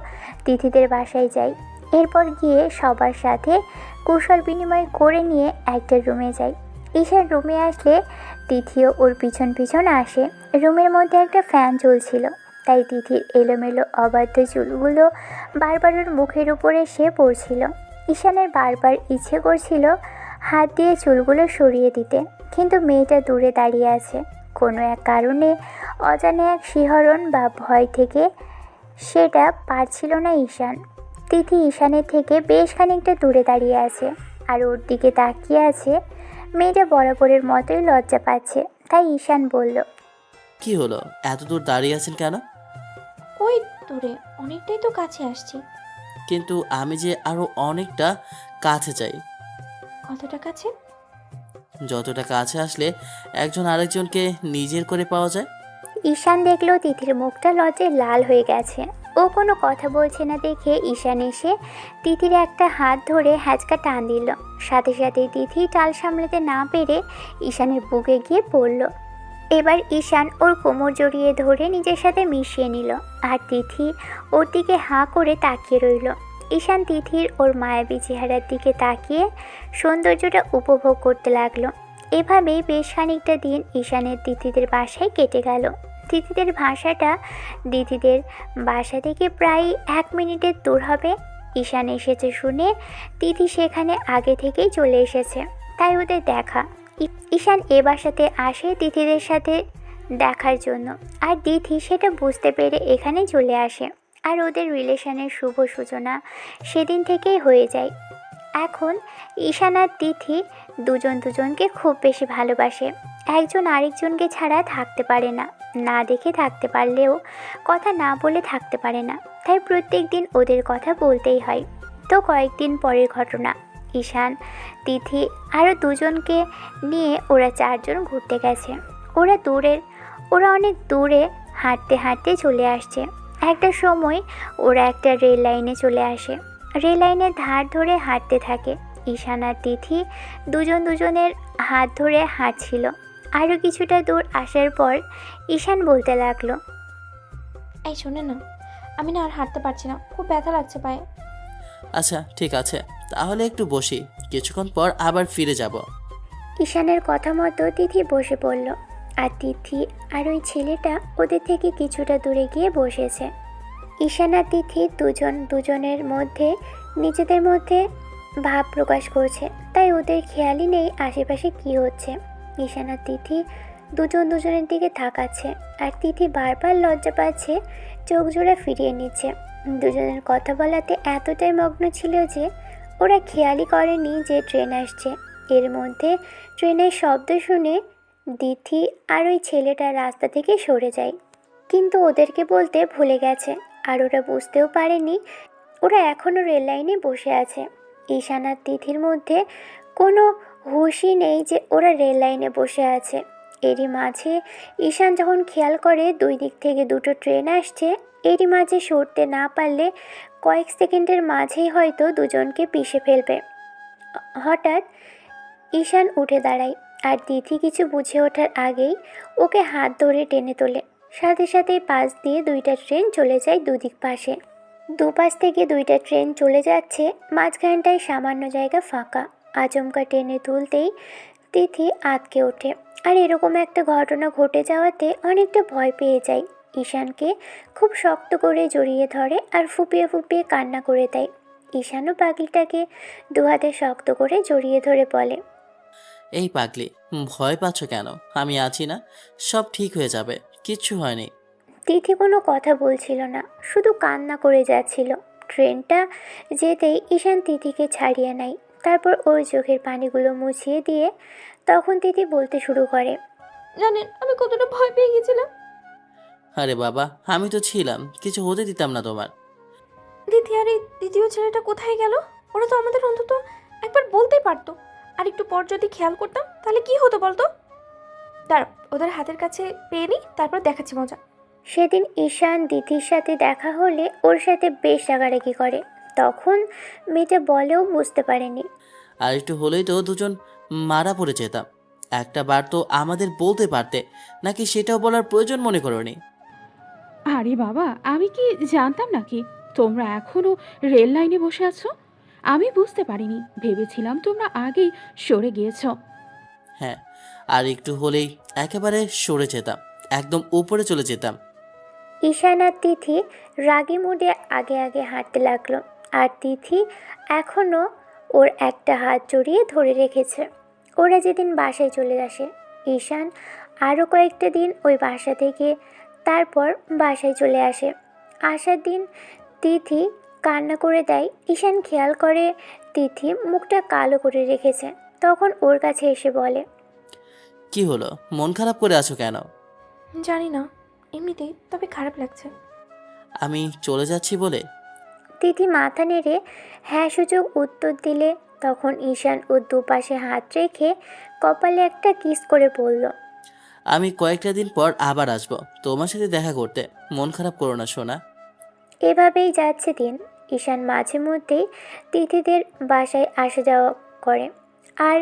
তিথিদের বাসায় যায়। এরপর গিয়ে সবার সাথে কুশল বিনিময় করে নিয়ে একটা রুমে যায়। ঈশান রুমে আসলে তিথিও ওর পিছন পিছন আসে। রুমের মধ্যে একটা ফ্যান চলছিল, তাই তিথির এলোমেলো অবাধ্য চুলগুলো বারবার ওর মুখের উপরে এসে পড়ছিল। ঈশানের বারবার ইচ্ছে করছিল হাত দিয়ে চুলগুলো সরিয়ে দিতে, কিন্তু মেয়েটা দূরে দাঁড়িয়ে আছে। কোনো এক কারণে, অজানে এক শিহরণ বা ভয় থেকে সেটা পারছিল না ঈশান। তিথি ঈশানের থেকে বেশ খানিকটা দূরে দাঁড়িয়ে আছে আর ওর দিকে তাকিয়ে আছে। মেয়েটা বরাবরের মতোই লজ্জা পাচ্ছে, তাই ঈশান বলল, কি হলো, এত দূর দাঁড়িয়ে আছেন কেন? ওই দূরে, অনেকটাই তো কাছে আসছি। কিন্তু আমি যে আরো অনেকটা কাছে চাই। কতটা কাছে? যতটা কাছে আসলে একজন আরেকজনকে নিজের করে পাওয়া যায়। ঈশান দেখলো তিথির মুখটা লজ্জায় লাল হয়ে গেছে। ও কোনো কথা বলছে না দেখে ঈশান এসে তিথির একটা হাত ধরে হ্যাঁচকা টান দিল। সাথে সাথে তিথি টাল সামলাতে না পেরে ঈশানের বুকে গিয়ে পড়ল। এবার ঈশান ওর কোমর জড়িয়ে ধরে নিজের সাথে মিশিয়ে নিল, আর তিথি ওর দিকে হাঁ করে তাকিয়ে রইল। ঈশান তিথির ওর মায়াবী চেহারার দিকে তাকিয়ে সৌন্দর্যটা উপভোগ করতে লাগলো। এভাবেই বেশ খানিকটা দিন ঈশানের তিথিদের বাসায় কেটে গেল। তিথিদের দিদিদের বাসা থেকে প্রায় 1 মিনিটের দূর হবে। ঈশান এসেছে শুনে তিথি সেখানে আগে থেকেই চলে এসেছে, তাই ওদের দেখা। ঈশান এ বাসাতে আসে তিথিদের সাথে দেখার জন্য, আর তিথি সেটা বুঝতে পেরে এখানে চলে আসে। আর ওদের রিলেশনের শুভ সূচনা সেদিন থেকেই হয়ে যায়। এখন ঈশান আর তিথি দুজনকে খুব বেশি ভালোবাসে। একজন আরেকজনকে ছাড়া থাকতে পারে না, না দেখে থাকতে পারলেও কথা না বলে থাকতে পারে না। তাই প্রত্যেক দিন ওদের কথা বলতেই হয়। তো কয়েকদিন পরের ঘটনা, ঈশান, তিথি আরও দুজনকে নিয়ে ওরা 4 জন ঘুরতে গেছে। ওরা অনেক দূরে হাঁটতে হাঁটতে চলে আসছে। একটা সময় ওরা একটা রেল লাইনে চলে আসে। রেল লাইনের ধার ধরে হাঁটতে থাকে। ঈশান আর তিথি দুজনের হাত ধরে হাঁটছিল। আরও কিছুটা দূর আসার পর ঈশান বলতে লাগলো, এই শোনে না, আমি না আর হাঁটতে পারছি না, খুব ব্যথা লাগছে পায়ে। আচ্ছা ঠিক আছে, তাহলে একটু বসি, কিছুক্ষণ পর আবার ফিরে যাব। ঈশানের কথা মতো তিথি বসে পড়ল। আর তিথি আর ওই ছেলেটা ওদের থেকে কিছুটা দূরে গিয়ে বসেছে। ঈশান আর তিথি দুজনের মধ্যে নিজেদের মধ্যে ভাব প্রকাশ করছে, তাই ওদের খেয়ালই নেই আশেপাশে কি হচ্ছে। ঈশান আর তিথি দুজনের দিকে তাকাচ্ছে, আর তিথি বারবার লজ্জা পাচ্ছে, চোখ জোড়া ফিরিয়ে নিচ্ছে। দুজনের কথা বলাতে এতটাই মগ্ন ছিল যে ওরা খেয়ালই করেনি যে ট্রেন আসছে। এর মধ্যে ট্রেনের শব্দ শুনে তিথি আর ওই ছেলেটা রাস্তা থেকে সরে যায়, কিন্তু ওদেরকে বলতে ভুলে গেছে। আর ওরা বুঝতেও পারেনি ওরা এখনও রেল লাইনে বসে আছে। ঈশান আর তিথির মধ্যে কোনো হুঁশই নেই যে ওরা রেল লাইনে বসে আছে। এরই মাঝে ঈশান যখন খেয়াল করে 2 দিক থেকে 2টো ট্রেন আসছে, এরই মাঝে সরতে না পারলে কয়েক সেকেন্ডের মাঝেই হয়তো দুজনকে পিষে ফেলবে। হঠাৎ ঈশান উঠে দাঁড়ায়, আর তিথি কিছু বুঝে ওঠার আগেই ওকে হাত ধরে টেনে তোলে। সাথে সাথেই পাশ দিয়ে 2টা ট্রেন চলে যায় দুদিক পাশে। দুপাশ থেকে 2টা ট্রেন চলে যাচ্ছে, মাঝখানটায় সামান্য জায়গা ফাঁকা। আচমকা টেনে তুলতেই তিথি আঁতকে ওঠে। আর এরকম একটা ঘটনা ঘটে যাওয়াতে অনেকটা ভয় পেয়ে যায়। ঈশানকে খুব শক্ত করে জড়িয়ে ধরে আর ফুপিয়ে ফুপিয়ে কান্না করে দেয়। ঈশানও পাগলিটাকে 2 হাতে শক্ত করে জড়িয়ে ধরে বলে, এই পাগলি, ভয় পাচ্ছ কেন? আমি আছি না, সব ঠিক হয়ে যাবে, কিচ্ছু হয়নি। তিথি কোনো কথা বলছিল না, শুধু কান্না করে যাচ্ছিল। ট্রেনটা যেতেই ঈশান তিথিকে ছাড়িয়ে নেয়, তারপর ওর চোখের পানিগুলো মুছিয়ে দিয়ে তখন তিথি বলতে শুরু করে, জানেন আমি কতটা ভয় পেয়ে গেছিলাম। আরে বাবা, আমি তো ছিলাম, কিছু হতে দিতাম না তোমার। দিদি আর এই দ্বিতীয় ছেলেটা কোথায় গেল? ওরা তো আমাদের অন্তত একবার বলতেই পারতো। আর একটু পর যদি খেয়াল করতাম তাহলে কি হতো বলতো? দাঁড়া, ওদের হাতের কাছে পেয়ে নিই, তারপর দেখাচ্ছি মজা। সেদিন ঈশান তিথির সাথে দেখা হলে ওর সাথে বেশ রাগারাগি করে। তখন মেয়েটা বলেও বুঝতে পারেনি। আর একটু হলেই তো দুজন মারা পড়ে যেতাম। একটা বার তো আমাদের বলতে পারতে, নাকি সেটাও বলার প্রয়োজন মনে করোনি? আরে বাবা, আমি কি জানতাম নাকি তোমরা এখনো রেল লাইনে বসে আছো? আমি বুঝতে পারিনি, ভেবেছিলাম তোমরা আগেই সরে গিয়েছো। হ্যাঁ, আর একটু হলেই একেবারে সরে যেতাম, একদম উপরে চলে যেতাম। ঈশান আর তিথি রাগী মুডে আগে আগে হাঁটতে লাগলো, আর তিথি এখনও ওর একটা হাত জড়িয়ে ধরে রেখেছে। ওরা যেদিন বাসায় চলে আসে, ঈশান আরও কয়েকটা দিন ওই বাসা থেকে তারপর বাসায় চলে আসে। আসার দিন তিথি কান্না করে দেয়। ঈশান খেয়াল করে তিথি মুখটা কালো করে রেখেছে। তখন ওর কাছে এসে বলে, কি হলো, মন খারাপ করে আছো কেন? জানি না, এমনিতেই, তবে খারাপ লাগছে। আমি চলে যাচ্ছি বলে? তিথি মাথা নেড়ে হ্যাঁ সূচক উত্তর দিলে তখন ঈশান ওর দুপাশে হাত রেখে কপালে একটা কিস করে বলল, আমি কয়েকটা দিন পর আবার আসবো তোমার সাথে দেখা করতে, মন খারাপ করো না সোনা। এভাবেই যাচ্ছে দিন। ঈশান মাঝে মধ্যেই তিথিদের বাসায় আসা যাওয়া করে। আর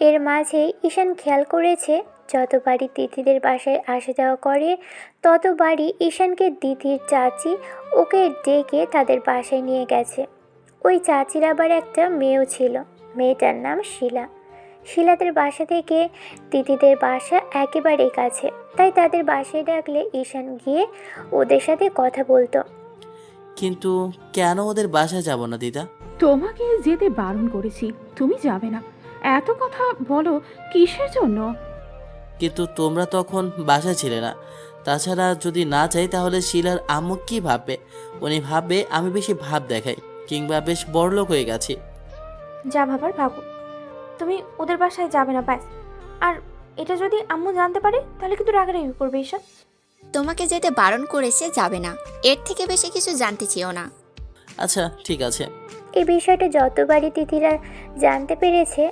এর মাঝেই ঈশান খেয়াল করেছে যতবারই তিথিদের বাসায় আসা যাওয়া করে ততবারই ঈশানকে দিদির চাচি ওকে ডেকে তাদের বাসায় নিয়ে গেছে। ওই চাচির আবার একটা মেয়েও ছিল, মেয়েটার নাম শিলা। শিলাদের বাসা থেকে তিথিদের বাসা একেবারেই কাছে, তাই তাদের বাসায় ডাকলে ঈশান গিয়ে ওদের সাথে কথা বলতো। কিন্তু কেন ওদের বাসায় যাব না দিদা? তোমাকে যেতে বারণ করেছি, তুমি যাবে না। এত কথা বলো কিসের জন্য? কিন্তু তোমরা তখন বাসায় ছিলে না। তাছাড়া যদি না চাই তাহলে শিলার আম্মু কি ভাববে? উনি ভাববে আমি বেশি ভাব দেখাই কিংবা বেশ বড়লোক হয়ে গেছি। যা ভাবার ভাবো, তুমি ওদের বাসায় যাবে না ব্যাস। আর এটা যদি আম্মু জানতে পারে তাহলে কিন্তু রাগারাগি করবে ঈশান। তোমাকে যেতে বারণ করেছে, যাবে না, এর থেকে বেশি কিছু জানতে চেও না। আচ্ছা ঠিক আছে। এই বিষয়টা যতবারই তিথিরা জানতে পেরেছে,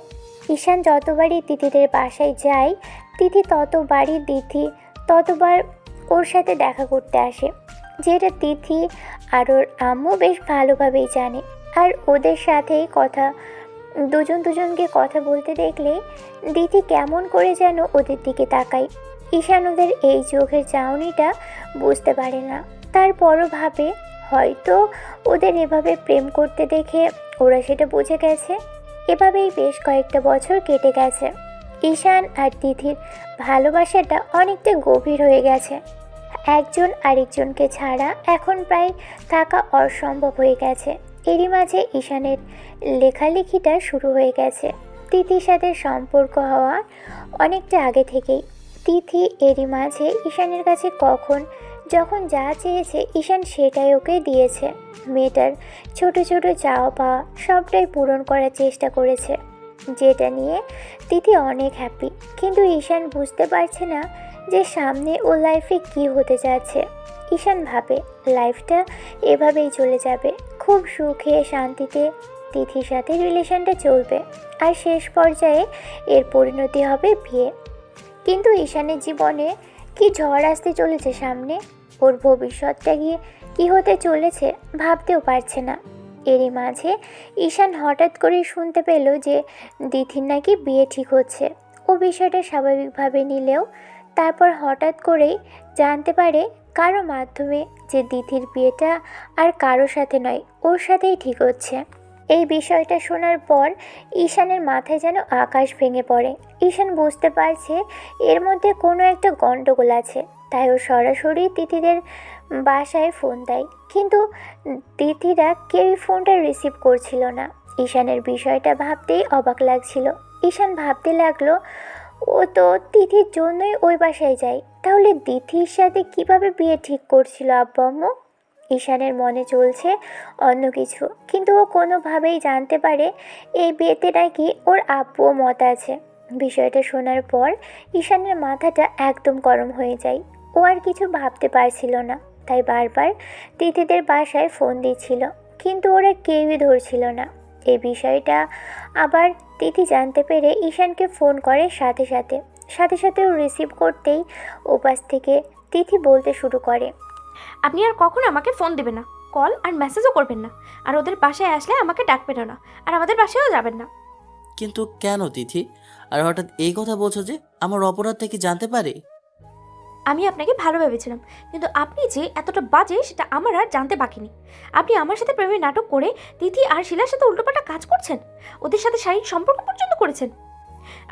ঈশান যতবারই তিথিদের বাসায় যায় তিথি ততবার ওর সাথে দেখা করতে আসে, যেটা তিথি আর ওর আম্মু বেশ ভালোভাবেই জানে। আর ওদের সাথেই দুজনকে কথা বলতে দেখলে দিদি কেমন করে যেন ওদের দিকে তাকায়। ঈশান ওদের এই চোখের চাউনিটা বুঝতে পারে না, তারপরও ভাবে হয়তো ওদের এভাবে প্রেম করতে দেখে ওরা সেটা বুঝে গেছে। এভাবেই বেশ কয়েকটা বছর কেটে গেছে। ঈশান আর তিথির ভালোবাসাটা অনেকটা গভীর হয়ে গেছে। একজন আরেকজনকে ছাড়া এখন প্রায় থাকা অসম্ভব হয়ে গেছে। এরই মাঝে ঈশানের লেখালেখিটা শুরু হয়ে গেছে তিথির সাথে সম্পর্ক হওয়া অনেকটা আগে থেকেই। তিথি এরই মাঝে ঈশানের কাছে যখন যা চেয়েছে ঈশান সেটাই ওকে দিয়েছে। মেয়েটার ছোট ছোট চাওয়া পাওয়া সবটাই পূরণ করার চেষ্টা করেছে, যেটা নিয়ে তিথি অনেক হ্যাপি। কিন্তু ঈশান বুঝতে পারছে না যে সামনে ও লাইফে কি হতে যাচ্ছে। ঈশান ভাবে লাইফটা এভাবেই চলে যাবে, খুব সুখে শান্তিতে তিথির সাথে রিলেশনটা চলবে, আর শেষ পর্যায়ে এর পরিণতি হবে বিয়ে। কিন্তু ঈশানের জীবনে কি ঝড় আসতে চলেছে সামনে, ওর ভবিষ্যৎটা গিয়ে কী হতে চলেছে ভাবতেও পারছে না। এরই মাঝে ঈশান হঠাৎ করে শুনতে পেল যে দিথির নাকি বিয়ে ঠিক হচ্ছে। ও বিষয়টা স্বাভাবিকভাবে নিলেও তারপর হঠাৎ করেই জানতে পারে কারো মাধ্যমে যে দিথির বিয়েটা আর কারো সাথে নয়, ওর সাথেই ঠিক হচ্ছে। এই বিষয়টা শোনার পর ঈশানের মাথায় যেন আকাশ ভেঙে পড়ে। ঈশান বুঝতে পারছে এর মধ্যে কোনো একটা গণ্ডগোল আছে, তাই ও সরাসরি তিথিদের বাসায় ফোন দেয়। কিন্তু তিথিরা কেউই ফোনটা রিসিভ করছিল না। ঈশানের বিষয়টা ভাবতেই অবাক লাগছিল। ঈশান ভাবতে লাগলো ও তো তিথির জন্যই ওই বাসায় যায়, তাহলে তিথির সাথে কিভাবে বিয়ে ঠিক করছিল আব্বু আম্মু? ঈশানের মনে চলছে অন্য কিছু, কিন্তু ও কোনোভাবেই জানতে পারে এই বিয়েতে নাকি ওর আব্বুও মত আছে। বিষয়টা শোনার পর ঈশানের মাথাটা একদম গরম হয়ে যায়। ও আর কিছু ভাবতে পারছিল না, তাই বারবার তিথিদের বাসায় ফোন দিচ্ছিল, কিন্তু ওরা কেউই ধরছিল না। এই বিষয়টা আবার তিথি জানতে পেরে ঈশানকে ফোন করে সাথে সাথে ও রিসিভ করতেই ওপাশ থেকে তিথি বলতে শুরু করে, আপনি আর কখনো আমাকে ফোন দেবেন না, কল আর মেসেজও করবেন না, আর ওদের বাসায় আসলে আমাকে ডাকবেন না, আর আমাদের বাসায়ও যাবেন না। কিন্তু কেন তিথি, আর হঠাৎ এই কথা বলছো যে? আমার অপরাধটা কি জানতে পারি? আমি আপনাকে ভালো ভেবেছিলাম, কিন্তু আপনি যে এতটা বাজে সেটা আমার আর জানতে বাকি নেই। আপনি আমার সাথে প্রেমের নাটক করে তিথি আর শিলার সাথে উল্টোপাল্টা কাজ করছেন, ওদের সাথে শারীরিক সম্পর্ক পর্যন্ত করেছেন।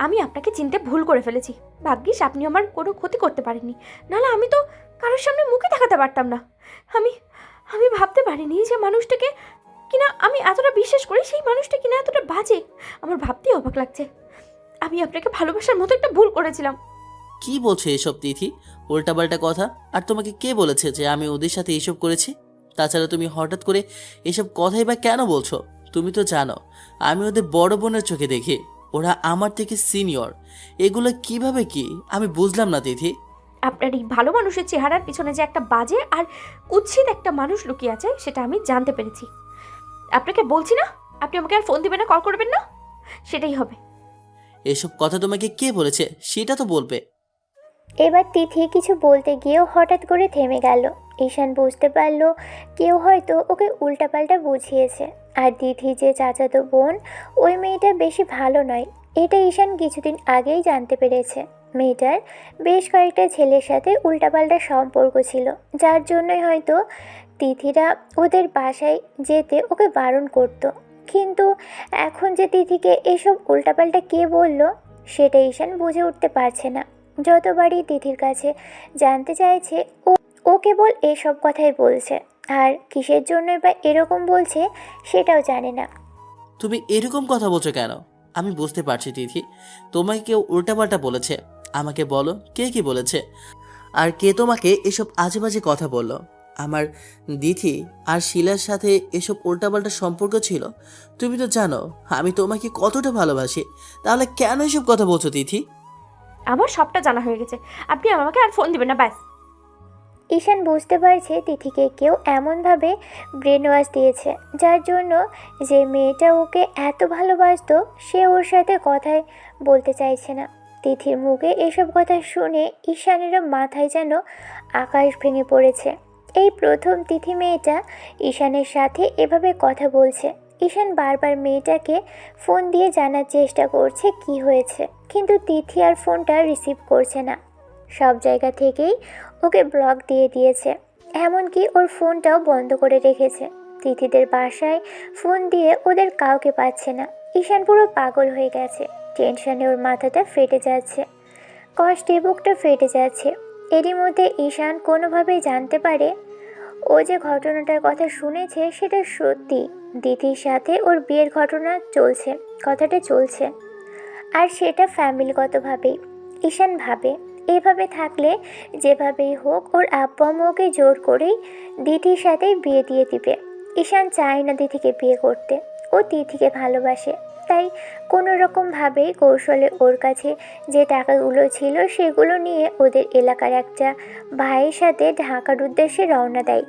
আমি আপনাকে চিনতে ভুল করে ফেলেছি। ভাগ্যিস আপনি আমার কোনো ক্ষতি করতে পারেননি, নাহলে আমি তো কারোর সামনে মুখে দেখাতে পারতাম না। আমি ভাবতে পারিনি যে মানুষটাকে কিনা আমি এতটা বিশ্বাস করি সেই মানুষটা কিনা এতটা বাজে। আমার ভাবতেই অবাক লাগছে। আমি আপনাকে ভালোবাসার মতো একটা ভুল করেছিলাম। কি বলছো এসব তিথি, উল্টাপাল্টা কথা? আর তোমাকে কে বলেছে যে আমি ওদের সাথে এইসব করেছি? তাছাড়া তুমি হঠাৎ করে এসব কথাই বা কেন বলছো? তুমি তো জানো আমি ওদের বড় বোনের চোখে দেখি। ওরা আমার থেকে সিনিয়র। এগুলো কিভাবে কি আমি বুঝলাম না তিথি। আপনার এই ভালো মানুষের চেহারার পিছনে যে একটা বাজে আর কুৎসিত একটা মানুষ লুকিয়ে আছে সেটা আমি জানতে পেরেছি। আপনাকে বলছি না, আপনি আমাকে আর ফোন দিবেন না, কল করবেন না, সেটাই হবে। এসব কথা তোমাকে কে বলেছে সেটা তো বলবে। এবার তিথি কিছু বলতে গিয়েও হঠাৎ করে থেমে গেল। ঈশান বুঝতে পারল কেউ হয়তো ওকে উল্টাপাল্টা বুঝিয়েছে। আর তিথি যে চাচাতো বোন, ওই মেয়েটা বেশি ভালো নয়, এটা ঈশান কিছুদিন আগেই জানতে পেরেছে। মেয়েটার বেশ কয়েকটা ছেলের সাথে উল্টাপাল্টা সম্পর্ক ছিল, যার জন্যই হয়তো তিথিরা ওদের বাসায় যেতে ওকে বারণ করত। কিন্তু এখন যে তিথিকে এসব উল্টাপাল্টা কে বলল সেটা ঈশান বুঝে উঠতে পারছে না। যতবারই তিথির কাছে জানতে চাইছে, ও কেবল এসব কথাই বলছে, আর কিসের জন্যই বা এরকম বলছে সেটাও জানে না। তুমি এরকম কথা বলছো কেন? আমি বুঝতে পারছি তিথি, তোমাকে কেউ উল্টাপাল্টা বলেছে। আমাকে বলো কে কি বলেছে, আর কে তোমাকে এসব আজে বাজে কথা বলল। আমার দিথি আর শিলার সাথে এসব উল্টাপাল্টা সম্পর্ক ছিল। তুমি তো জানো আমি তোমাকে কতটা ভালোবাসি, তাহলে কেন এসব কথা বলছো তিথি? আমার সবটা জানা হয়ে গেছে, আপনি আমাকে আর ফোন দিবেন না, ব্যাস। ঈশান বুঝতে পারছে তিথিকে কেউ এমনভাবে ব্রেন ওয়াশ দিয়েছে, যার জন্য যে মেয়েটা ওকে এত ভালোবাসতো সে ওর সাথে কথাই বলতে চাইছে না। তিথির মুখে এসব কথা শুনে ঈশানেরও মাথায় যেন আকাশ ভেঙে পড়েছে। এই প্রথম তিথি মেয়েটা ঈশানের সাথে এভাবে কথা বলছে। ঈশান বারবার মেয়েটাকে ফোন দিয়ে জানার চেষ্টা করছে কি হয়েছে, কিন্তু তিথি আর ফোনটা রিসিভ করছে না। সব জায়গা থেকেই ওকে ব্লক দিয়ে দিয়েছে, এমনকি ওর ফোনটাও বন্ধ করে রেখেছে। তিথিদের বাসায় ফোন দিয়ে ওদের কাউকে পাচ্ছে না। ঈশান পুরো পাগল হয়ে গেছে, টেনশনে ওর মাথাটা ফেটে যাচ্ছে, কষ্টে বুকটা ফেটে যাচ্ছে। এরই মধ্যে ঈশান কোনোভাবেই জানতে পারে ও যে ঘটনাটার কথা শুনেছে সেটা সত্যি। দিদির সাথে ওর বিয়ের কথাটা চলছে, আর সেটা ফ্যামিলিগতভাবেই। ঈশান ভাবে এভাবে থাকলে যেভাবেই হোক ওর আব্বু আম্মু ওকে জোর করেই দিদির সাথেই বিয়ে দিয়ে দিবে। ঈশান চায় না দিদিকে বিয়ে করতে, ও তিথিকে ভালোবাসে। তাই কোনো রকমভাবেই কৌশলে ওর কাছে যে টাকাগুলো ছিল সেগুলো নিয়ে ওদের এলাকার একটা ভাইয়ের সাথে ঢাকার উদ্দেশ্যে রওনা দেয়।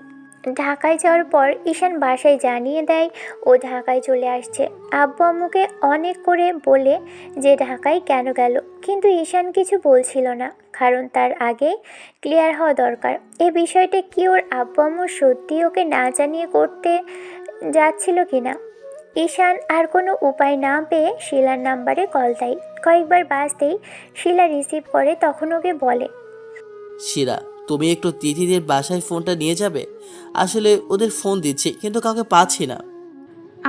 ঢাকায় যাওয়ার পর ঈশান বাসায় জানিয়ে দেয় ও ঢাকায় চলে আসছে। আব্বু আম্মুকে অনেক করে বলে যে ঢাকায় কেন গেল, কিন্তু ঈশান কিছু বলছিল না, কারণ তার আগে ক্লিয়ার হওয়া দরকার এ বিষয়টা কি ওর আব্বু আম্মু সত্যি ওকে না জানিয়ে করতে যাচ্ছিল কিনা। ঈশান আর কোনো উপায় না পেয়ে শিলার নাম্বারে কল দেয়। কয়েকবার বাজতেই শিলা রিসিভ করে, তখন ওকে বলে, শিলা তুমি একটু তিথিদের বাসায় ফোনটা নিয়ে যাবে? আসলে ওদের ফোন দিচ্ছি কিন্তু কাউকে পাচ্ছি না।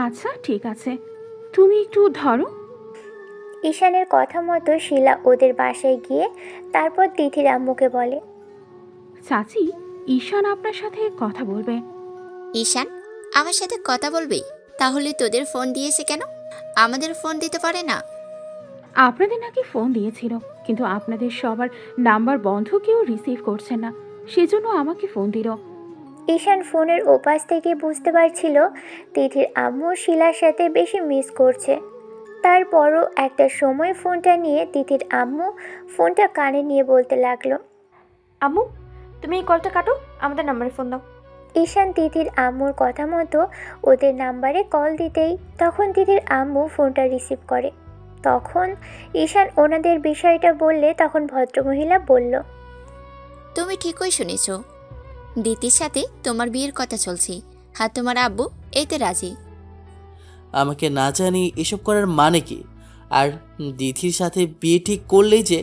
আচ্ছা ঠিক আছে, তুমি একটু ধরো। ঈশানের কথা মতো শিলা ওদের বাসায় গিয়ে তারপর তিথির আম্মুকে বলে, চাচি, ঈশান আপনার সাথে কথা বলবে। ঈশান আমার সাথে কথা বলবি? তাহলে তোদের ফোন দিয়েছে কেন? আমাদের ফোন দিতে পারে না? আপনাদের নাকি ফোন দিয়েছিল, কিন্তু আপনাদের সবার নাম্বার বন্ধ, কেউ রিসিভ করছে না, সেজন্য আমাকে ফোন দিল। ঈশান ফোনের ওপাশ থেকে বুঝতে পারছিল তিথির আম্মু শিলার সাথে বেশি মিস করছে। তারপরও একটা সময় ফোনটা নিয়ে তিথির আম্মু ফোনটা কানে নিয়ে বলতে লাগলো, আম্মু তুমি এই কলটা কাটো, আমাদের নাম্বারে ফোন দাও। ঈশান তিথির আম্মুর কথা মতো ওদের নাম্বারে কল দিতেই তখন তিথির আম্মু ফোনটা রিসিভ করে। তখন ঈশান ওনাদের বিষয়টা বললে তখন ভদ্রমহিলা বলল, তুমি ঠিকই শুনেছ, দিতির সাথে তোমার বিয়ের কথা চলছে, আর তোমার আব্বু এতে রাজি। আমাকে না জানি এসব করার মানে কি? আর দিথির সাথে বিয়ে ঠিক করলেই যে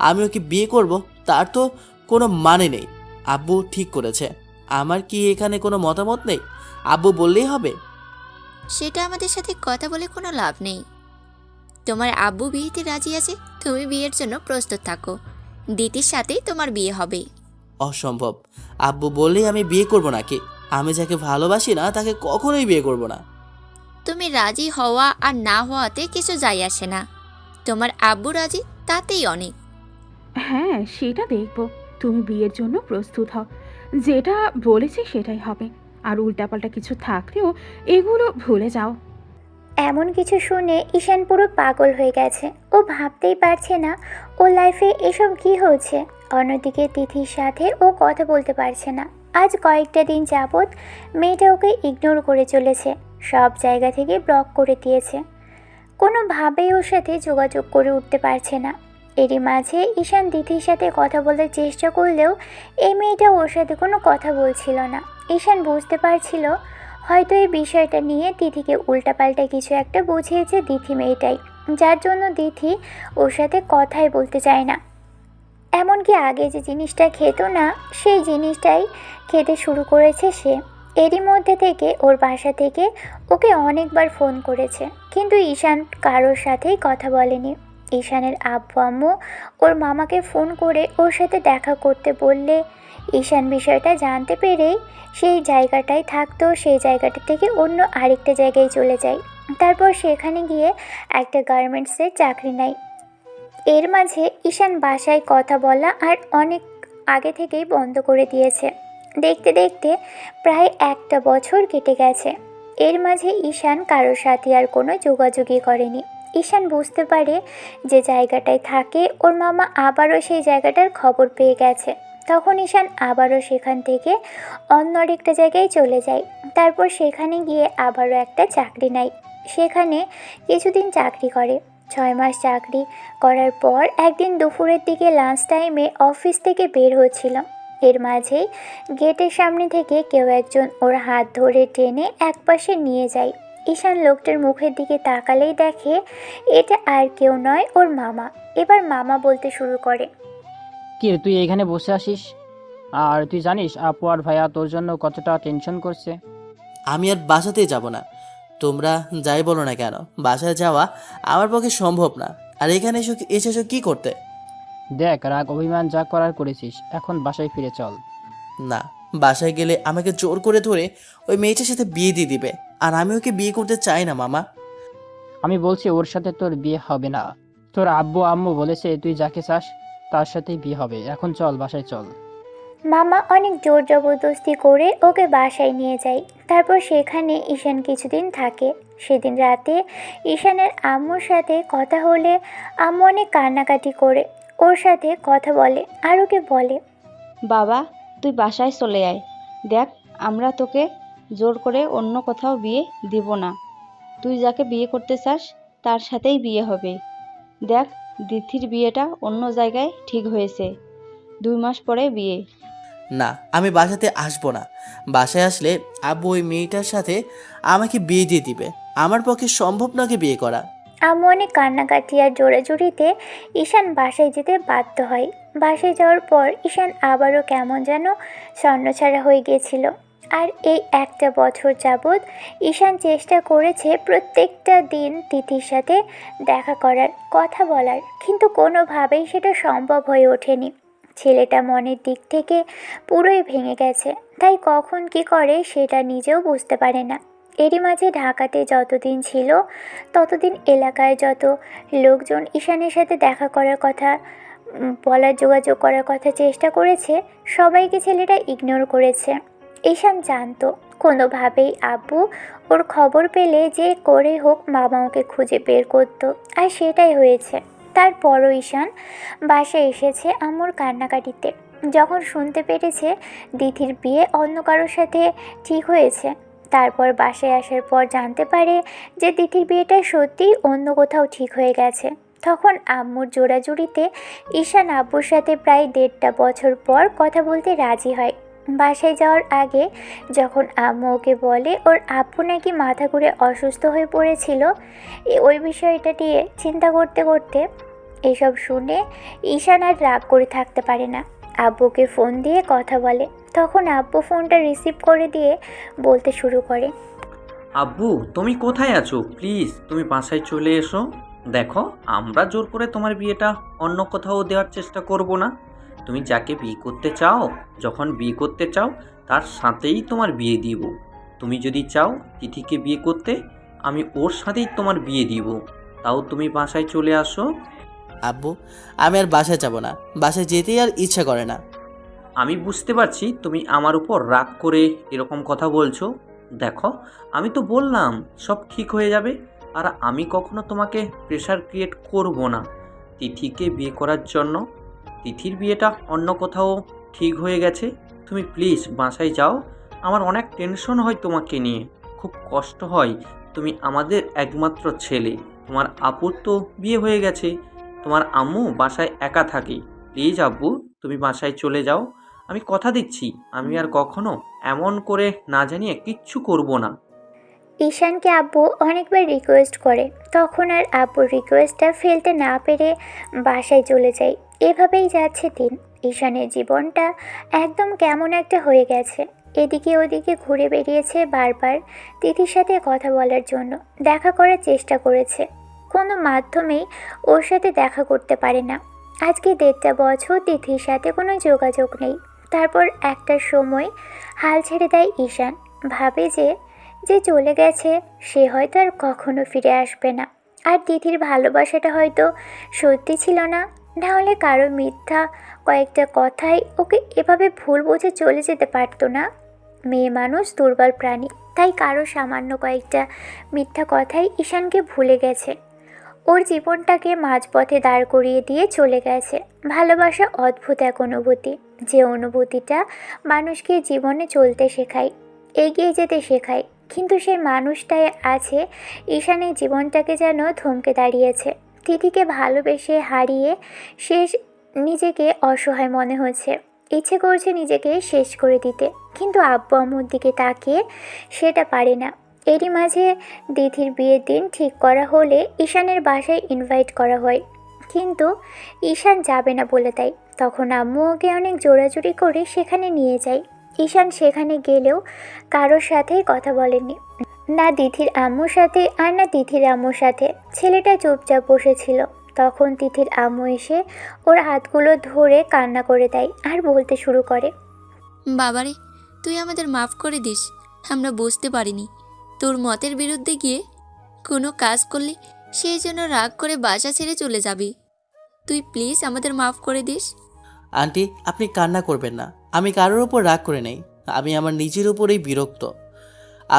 আমি ওকে বিয়ে করব তার তো কোনো মানে নেই। আব্বু ঠিক করেছে, আমার কি এখানে কোনো মতামত নেই? আব্বু বললেই হবে? সেটা আমাদের সাথে কথা বলে কোনো লাভ নেই। তোমার আব্বু বিয়েতে রাজি আছে, তুমি বিয়ের জন্য প্রস্তুত থাকো, দিতির সাথেই তোমার বিয়ে হবে। অসম্ভব। আব্বু বললেই আমি বিয়ে করব নাকি? আমি যাকে ভালোবাসি না তাকে কখনোই বিয়ে করব না। তুমি রাজি হওয়া আর না হওয়াতে কিছু যায় আসে না, তোমার আব্বু রাজি তাতেই অনেক। হ্যাঁ সেটা দেখব, তুমি বিয়ের জন্য প্রস্তুত হও, যেটা বলেছি সেটাই হবে, আর উল্টাপাল্টা কিছু থাকলেও এগুলো ভুলে যাও। এমন কিছু শুনে ঈশান পুরো পাগল হয়ে গেছে। ও ভাবতেই পারছে না ওর লাইফে এসব কী হচ্ছে। অন্যদিকে তিথির সাথে ও কথা বলতে পারছে না। আজ কয়েকটা দিন যাবৎ মেয়েটা ওকে ইগনোর করে চলেছে, সব জায়গা থেকে ব্লক করে দিয়েছে, কোনোভাবেই ওর সাথে যোগাযোগ করে উঠতে পারছে না। এরই মাঝে ঈশান তিথির সাথে কথা বলার চেষ্টা করলেও এই মেয়েটা ওর সাথে কোনো কথা বলছিল না। ঈশান বুঝতে পারছিল হয়তো এই বিষয়টা নিয়ে তিথিকে উল্টাপাল্টা কিছু একটা বুঝিয়েছে তিথি মেয়েটাই, যার জন্য তিথি ওর সাথে কথাই বলতে চায় না। এমনকি আগে যে জিনিসটা খেত না সেই জিনিসটাই খেতে শুরু করেছে সে। এরই মধ্যে থেকে ওর বাসা থেকে ওকে অনেকবার ফোন করেছে, কিন্তু ঈশান কারোর সাথেই কথা বলেনি। ঈশানের আব্বু আম্মু ওর মামাকে ফোন করে ওর সাথে দেখা করতে বললে ঈশান বিষয়টা জানতে পেরেই সেই জায়গাটায় থাকতো, সেই জায়গাটা থেকে অন্য আরেকটা জায়গায় চলে যায়। তারপর সেখানে গিয়ে একটা গার্মেন্টসের চাকরি নেয়। এর মাঝে ঈশান বাসায় কথা বলা আর অনেক আগে থেকেই বন্ধ করে দিয়েছে। দেখতে দেখতে প্রায় একটা বছর কেটে গেছে। এর মাঝে ঈশান কারোর সাথে আর কোনো যোগাযোগই করেনি। ঈশান বুঝতে পারে যে জায়গাটায় থাকে ওর মামা আবারও সেই জায়গাটার খবর পেয়ে গেছে। তখন ঈশান আবারও সেখান থেকে অন্য আরেকটা জায়গায় চলে যায়। তারপর সেখানে গিয়ে আবারও একটা চাকরি নেয়। সেখানে কিছুদিন চাকরি করে। 6 মাস চাকরি করার পর একদিন দুপুরের দিকে লাঞ্চ টাইমে অফিস থেকে বের হচ্ছিল। এর মাঝেই গেটের সামনে থেকে কেউ একজন ওর হাত ধরে টেনে একপাশে নিয়ে যায়। ঈশান লোকটার মুখের দিকে তাকালেই দেখে এটা আর কেউ নয়, ওর মামা। এবার মামা বলতে শুরু করে, কি রে, তুই এখানে বসে আসিস? আর তুই জানিস আপু আর ভাইয়া তোর জন্য কতটা টেনশন করছে? আমি আর বাসাতেই যাব না। তোমরা যাই বলো না কেন, বাসায় যাওয়া আমার পক্ষে সম্ভব না। আর এখানে এসেছো কি করতে? দেখ, রাগ অভিমান যা করার করেছিস, এখন বাসায় ফিরে চল। না, বাসায় গেলে আমাকে জোর করে ধরে ওই মেয়েটার সাথে বিয়ে দিয়ে দিবে, আর আমি ওকে বিয়ে করতে চাই না মামা। আমি বলছি ওর সাথে তোর বিয়ে হবে না। তোর আব্বু আম্মু বলেছে তুই যাকে চাস তার সাথেই বিয়ে হবে। এখন চল, বাসায় চল। মামা অনেক জোর জবরদস্তি করে ওকে বাসায় নিয়ে যায়। তারপর সেখানে ঈশান কিছুদিন থাকে। সেদিন রাতে ঈশানের আম্মুর সাথে কথা হলে আম্মু অনেক কান্নাকাটি করে ওর সাথে কথা বলে আর ওকে বলে, বাবা, তুই বাসায় চলে আয়। দেখ, আমরা তোকে জোর করে অন্য কোথাও বিয়ে দিব না। তুই যাকে বিয়ে করতে চাস তার সাথেই বিয়ে হবে। দেখ, দিথির বিয়েটা অন্য জায়গায় ঠিক হয়েছে। 2 মাস পরে বিয়ে। না, আমি বাসাতে আসবো না। বাসায় আসলে আব্বু ওই মেয়েটার সাথে আমাকে বিয়ে দিয়ে দিবে। আমার পক্ষে সম্ভব নাকি বিয়ে করা। আম্মু অনেক কান্নাকাটি আর জোরাজুরিতে ঈশান বাসায় যেতে বাধ্য হয়। বাসায় যাওয়ার পর ঈশান আবারও কেমন যেন ছন্নছাড়া হয়ে গিয়েছিল। আর এই একটা বছর যাবৎ ঈশান চেষ্টা করেছে প্রত্যেকটা দিন তিথির সাথে দেখা করার, কথা বলার, কিন্তু কোনোভাবেই সেটা সম্ভব হয়ে ওঠেনি। ছেলেটা মনের দিক থেকে পুরোই ভেঙে গেছে, তাই কখন কি করে সেটা নিজেও বুঝতে পারে না। এরই মাঝে ঢাকাতে যতদিন ছিল ততদিন এলাকায় যত লোকজন ঈশানের সাথে দেখা করার কথা বলার, যোগাযোগ করার কথা চেষ্টা করেছে, সবাইকে ছেলেটা ইগনোর করেছে। ঈশান জানতো কোনোভাবেই আব্বু ওর খবর পেলে যে করে হোক মামা ওকে খুঁজে বের করতো, আর সেটাই হয়েছে। তারপরও ঈশান বাসায় এসেছে আম্মুর কান্নাকাটিতে। যখন শুনতে পেরেছে দিথির বিয়ে অন্য কারোর সাথে ঠিক হয়েছে, তারপর বাসায় আসার পর জানতে পারে যে দিথির বিয়েটা সত্যিই অন্য কোথাও ঠিক হয়ে গেছে। তখন আম্মুর জোড়াজুড়িতে ঈশান আব্বুর সাথে প্রায় 1.5 বছর পর কথা বলতে রাজি হয়। বাসায় যাওয়ার আগে যখন আম্মু ওকে বলে ওর আব্বু নাকি মাথা ঘুরে অসুস্থ হয়ে পড়েছিল, ওই বিষয়টা নিয়ে চিন্তা করতে করতে এসব শুনে ঈশান আর রাগ করে থাকতে পারে না। আব্বুকে ফোন দিয়ে কথা বলে। তখন আব্বু ফোনটা রিসিভ করে দিয়ে বলতে শুরু করে, আব্বু, তুমি কোথায় আছো? প্লিজ তুমি বাসায় চলে এসো। দেখো, আমরা জোর করে তোমার বিয়েটা অন্য কোথাও দেওয়ার চেষ্টা করব না। তুমি যাকে বিয়ে করতে চাও, যখন বিয়ে করতে চাও তার সাথেই তোমার বিয়ে দিব। তুমি যদি চাও তিথিকে বিয়ে করতে, আমি ওর সাথেই তোমার বিয়ে দিব। তাও তুমি বাসায় চলে আসো। আব্বু, আমি আর বাসায় যাব না। বাসায় যেতেই আর ইচ্ছা করে না। আমি বুঝতে পারছি তুমি আমার উপর রাগ করে এরকম কথা বলছো। দেখো, আমি তো বললাম সব ঠিক হয়ে যাবে। আর আমি কখনো তোমাকে প্রেশার ক্রিয়েট করব না তিথিকে বিয়ে করার জন্য। তিথির বিয়েটা অন্য কোথাও ঠিক হয়ে গেছে। তুমি প্লিজ বাসায় যাও। আমার অনেক টেনশন হয় তোমাকে নিয়ে, খুব কষ্ট হয়। তুমি আমাদের একমাত্র ছেলে, তোমার আপুর তো বিয়ে হয়ে গেছে, তোমার আম্মু বাসায় একা থাকে। প্লিজ আব্বু, তুমি বাসায় চলে যাও। আমি কথা দিচ্ছি আমি আর কখনো এমন করে না জানিয়ে কিচ্ছু করব না। ঈশানকে আব্বু অনেকবার রিকোয়েস্ট করে, তখন আর আব্বুর রিকোয়েস্টটা ফেলতে না পেরে বাসায় চলে যায়। এভাবেই যাচ্ছে দিন। ঈশানের জীবনটা একদম কেমন একটা হয়ে গেছে। এদিকে ওদিকে ঘুরে বেরিয়েছে বারবার তিথির সাথে কথা বলার জন্য, দেখা করার চেষ্টা করেছে, কোনো মাধ্যমেই ওর সাথে দেখা করতে পারে না। আজকে 1.5 বছর তিথির সাথে কোনো যোগাযোগ নেই। তারপর একটা সময় হাল ছেড়ে দেয় ঈশান। ভাবে যে যে চলে গেছে সে হয়তো আর কখনো ফিরে আসবে না। আর তিথির ভালোবাসাটা হয়তো সত্যি ছিল না, নাহলে কারো মিথ্যা কয়েকটা কথাই ওকে এভাবে ভুল বুঝে চলে যেতে পারতো না। মেয়ে মানুষ দুর্বল প্রাণী, তাই কারো সামান্য কয়েকটা মিথ্যা কথাই ঈশানকে ভুলে গেছে। ওর জীবনটাকে মাঝপথে দাঁড় করিয়ে দিয়ে চলে গেছে। ভালোবাসা অদ্ভুত এক অনুভূতি, যে অনুভূতিটা মানুষকে জীবনে চলতে শেখায়, এগিয়ে যেতে শেখায়। কিন্তু সেই মানুষটাই আছে ঈশানের জীবনটাকে যেন থমকে দাঁড়িয়েছে। তিথিকে ভালোবেসে হারিয়ে শেষ নিজেকে অসহায় মনে হচ্ছে। ইচ্ছে করছে নিজেকে শেষ করে দিতে, কিন্তু আব্বু আম্মুর দিকে তাকিয়ে সেটা পারে না। এরই মাঝে দিদির বিয়ের দিন ঠিক করা হলে ঈশানের বাসায় ইনভাইট করা হয়, কিন্তু ঈশান যাবে না বলে দেয়। তখন আম্মু ওকে অনেক জোরাজুরি করে সেখানে নিয়ে যায়। ঈশান সেখানে গেলেও কারোর সাথেই কথা বলেনি, না তিথির আম্মুর সাথে আর না তিথির আম্মুর সাথে। ছেলেটা চুপচাপ বসেছিল। তখন তিথির আম্মু এসে ওর হাতগুলো ধরে কান্না করে দেয় আর বলতে শুরু করে, বাবারে, তুই আমাদের মাফ করে দিস। আমরা বুঝতে পারিনি তোর মতের বিরুদ্ধে গিয়ে কোনো কাজ করলে সেই জন্য রাগ করে বাসা ছেড়ে চলে যাবি। তুই প্লিজ আমাদের মাফ করে দিস। আন্টি, আপনি কান্না করবেন না। আমি কারোর ওপর রাগ করে নেই, আমি আমার নিজের উপরেই বিরক্ত।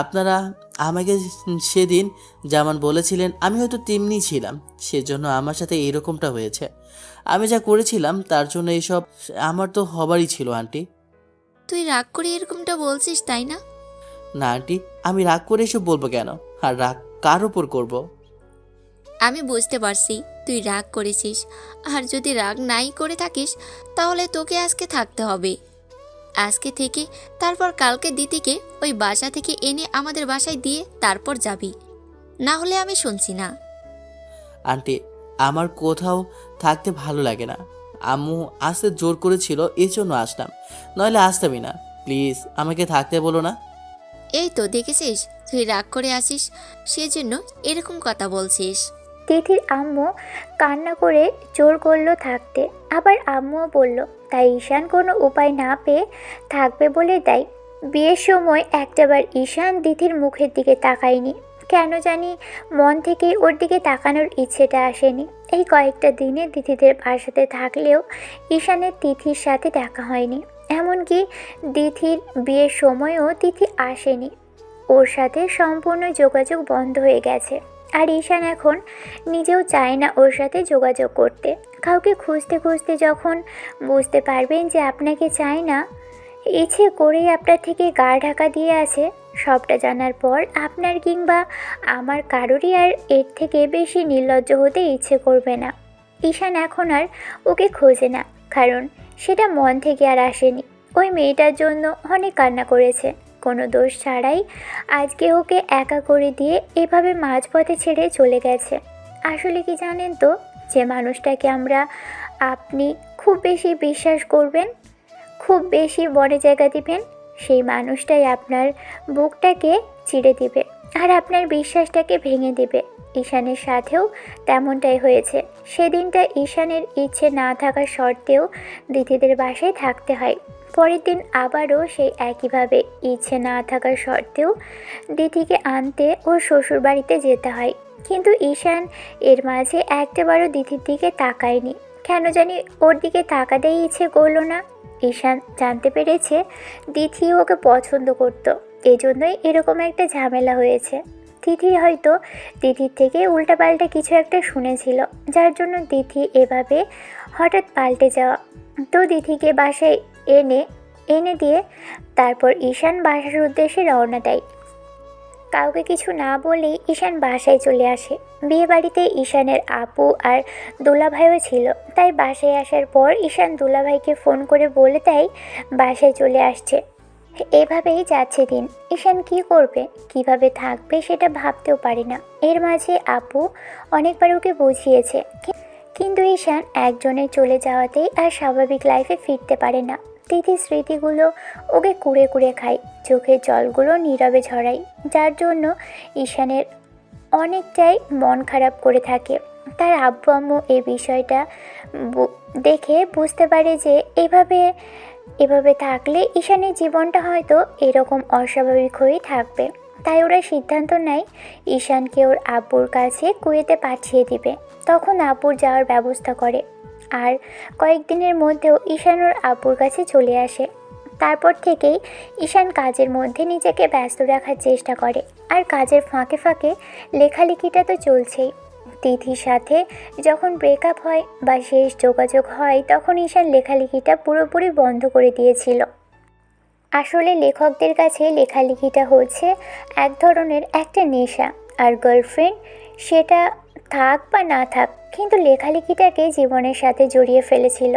আপনারা আমাকে সেদিন যেমন বলেছিলেন আমি হয়তো তেমনি ছিলাম, সেজন্য আমার সাথে এরকমটা হয়েছে। আমি যা করেছিলাম তার জন্য এসব আমার তো হবারই ছিল আন্টি। তুই রাগ করে এরকমটা বলছিস তাই না? না আন্টি, আমি রাগ করে এসব বলবো কেন? আর রাগ কার ওপর করব? আমি বুঝতে পারছি তুই রাগ করেছিস, আর যদি রাগ নাই করে থাকিস তাহলে তোকে আজকে থাকতে হবে। আজকে থেকে তারপর কালকে দিদিকে ওই বাসা থেকে এনে আমাদের বাসায় দিয়ে তারপর যাবি, না হলে আমি শুনছি না। আন্টি, আমার কোথাও থাকতে ভালো লাগে না। আম্মু আসতে জোর করেছিল, এই জন্য আসলাম, নইলে আসতামই না। প্লিজ আমাকে থাকতে বলো না। এই তো দেখেছিস তুই রাগ করে আসিস, সেজন্য এরকম কথা বলছিস। তিথির আম্মু কান্না করে জোর করলো থাকতে, আবার আম্মুও বলল, তাই ঈশান কোনো উপায় না পেয়ে থাকবে বলে দেয়। বিয়ের সময় একটাবার ঈশান তিথির মুখের দিকে তাকায়নি, কেন জানি মন থেকে ওর দিকে তাকানোর ইচ্ছেটা আসেনি। এই কয়েকটা দিনে তিথিদের বাসাতে থাকলেও ঈশানের তিথির সাথে দেখা হয়নি, এমনকি তিথির বিয়ের সময়ও তিথি আসেনি। ওর সাথে সম্পূর্ণ যোগাযোগ বন্ধ হয়ে গেছে। আর ঈশান এখন নিজেও চায় না ওর সাথে যোগাযোগ করতে। কাউকে খুঁজতে খুঁজতে যখন বুঝতে পারবেন যে আপনাকে চায় না, ইচ্ছে করেই আপনার থেকে গা ঢাকা দিয়ে আছে, সবটা জানার পর আপনার কিংবা আমার কারোরই আর এর থেকে বেশি নির্লজ্জ হতে ইচ্ছে করবে না। ঈশান এখন আর ওকে খোঁজে না, কারণ সেটা মন থেকে আর আসেনি। ওই মেয়েটার জন্য অনেক কান্না করেছে, কোনো দোষ ছাড়াই আজকে ওকে একা করে দিয়ে এভাবে মাঝপথে ছেড়ে চলে গেছে। আসলে কি জানেন তো, যে মানুষটাকে আপনি খুব বেশি বিশ্বাস করবেন, খুব বেশি বড় জায়গা দিবেন, সেই মানুষটাই আপনার বুকটাকে চিড়ে দিবে আর আপনার বিশ্বাসটাকে ভেঙে দিবে। ঈশানের সাথেও তেমনটাই হয়েছে। সেদিনটা ঈশানের ইচ্ছে না থাকা সত্ত্বেও দিদিদের বাসায় থাকতে হয়। পরের দিন আবারও সেই একইভাবে ইচ্ছে না থাকার সত্ত্বেও দিদিকে আনতে ওর শ্বশুর বাড়িতে যেতে হয়। কিন্তু ঈশান এর মাঝে একটাবারও দিদির দিকে তাকায়নি, কেন জানি ওর দিকে তাকাতেই ইচ্ছে করলো না। ঈশান জানতে পেরেছে দিদি ওকে পছন্দ করত, এজন্যই এরকম একটা ঝামেলা হয়েছে। তিথি হয়তো তিথির থেকে উল্টাপাল্টা কিছু একটা শুনেছিল, যার জন্য তিথি এভাবে হঠাৎ পাল্টে যাওয়া। তো তিথিকে বাসায় এনে এনে দিয়ে তারপর ঈশান বাসার উদ্দেশ্যে রওনা দেয়। কাউকে কিছু না বলেই ঈশান বাসায় চলে আসে। বিয়েবাড়িতে ঈশানের আপু আর দুলাভাইও ছিল, তাই বাসায় আসার পর ঈশান দুলাভাইকে ফোন করে বলে দেয় বাসায় চলে আসছে। এভাবেই যাচ্ছে দিন। ঈশান কি করবে, কিভাবে থাকবে সেটা ভাবতেও পারে না। এর মাঝে আপু অনেকবার ওকে বুঝিয়েছে, কিন্তু ঈশান একজনের চলে যাওয়াতেই আর স্বাভাবিক লাইফে ফিরতে পারে না। তিথির স্মৃতিগুলো ওকে কুড়ে কুড়ে খায়, চোখের জলগুলো নীরবে ঝরায়, যার জন্য ঈশানের অনেকটাই মন খারাপ করে থাকে। তার আব্বু আম্মু এই বিষয়টা দেখে বুঝতে পারে যে এভাবে থাকলে ঈশানের জীবনটা হয়তো এরকম অস্বাভাবিক হয়েই থাকবে। তাই ওরা সিদ্ধান্ত নেয় ঈশানকে ওর আব্বুর কাছে কুয়েতে পাঠিয়ে দিবে। তখন আব্বুর যাওয়ার ব্যবস্থা করে, আর কয়েকদিনের মধ্যেও ঈশান ওর আব্বুর কাছে চলে আসে। তারপর থেকেই ঈশান কাজের মধ্যে নিজেকে ব্যস্ত রাখার চেষ্টা করে, আর কাজের ফাঁকে ফাঁকে লেখালেখিটা তো চলছেই। তিথির সাথে যখন ব্রেকআপ হয় বা শেষ যোগাযোগ হয়, তখন ঈশান লেখালেখিটা পুরোপুরি বন্ধ করে দিয়েছিল। আসলে লেখকদের কাছে লেখালেখিটা হচ্ছে এক ধরনের একটা নেশা, আর গার্লফ্রেন্ড সেটা থাক বা না থাক, কিন্তু লেখালেখিটাকে জীবনের সাথে জড়িয়ে ফেলেছিল।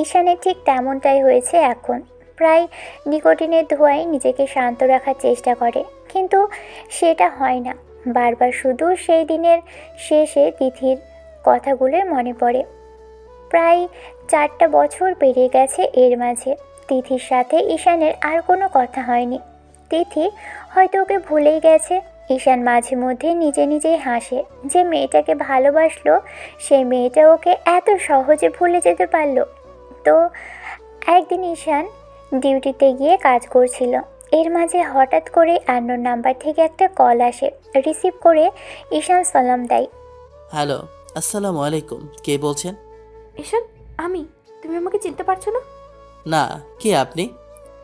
ঈশানের ঠিক তেমনটাই হয়েছে এখন। প্রায় নিকোটিনের ধোঁয়ায় নিজেকে শান্ত রাখার চেষ্টা করে, কিন্তু সেটা হয় না। বারবার শুধু সেই দিনের শেষে তিথির কথাগুলোই মনে পড়ে। প্রায় 4টা বছর পেরিয়ে গেছে এর মাঝে। তিথির সাথে ঈশানের আর কোনো কথা হয়নি। তিথি হয়তো ওকে ভুলেই গেছে। ঈশান মাঝে মধ্যে নিজে নিজেই হাসে, যে মেয়েটাকে ভালোবাসলো সেই মেয়েটা ওকে এত সহজে ভুলে যেতে পারলো। তো একদিন ঈশান ডিউটিতে গিয়ে কাজ করছিল। এর মাঝে হঠাৎ করে আননোন নাম্বার থেকে একটা কল আসে। রিসিভ করে ঈশান সালাম দেয়। হ্যালো, আসসালামু আলাইকুম। কে বলছেন? ঈশান, আমি। তুমি আমাকে চিনতে পারছো না? না, কে আপনি?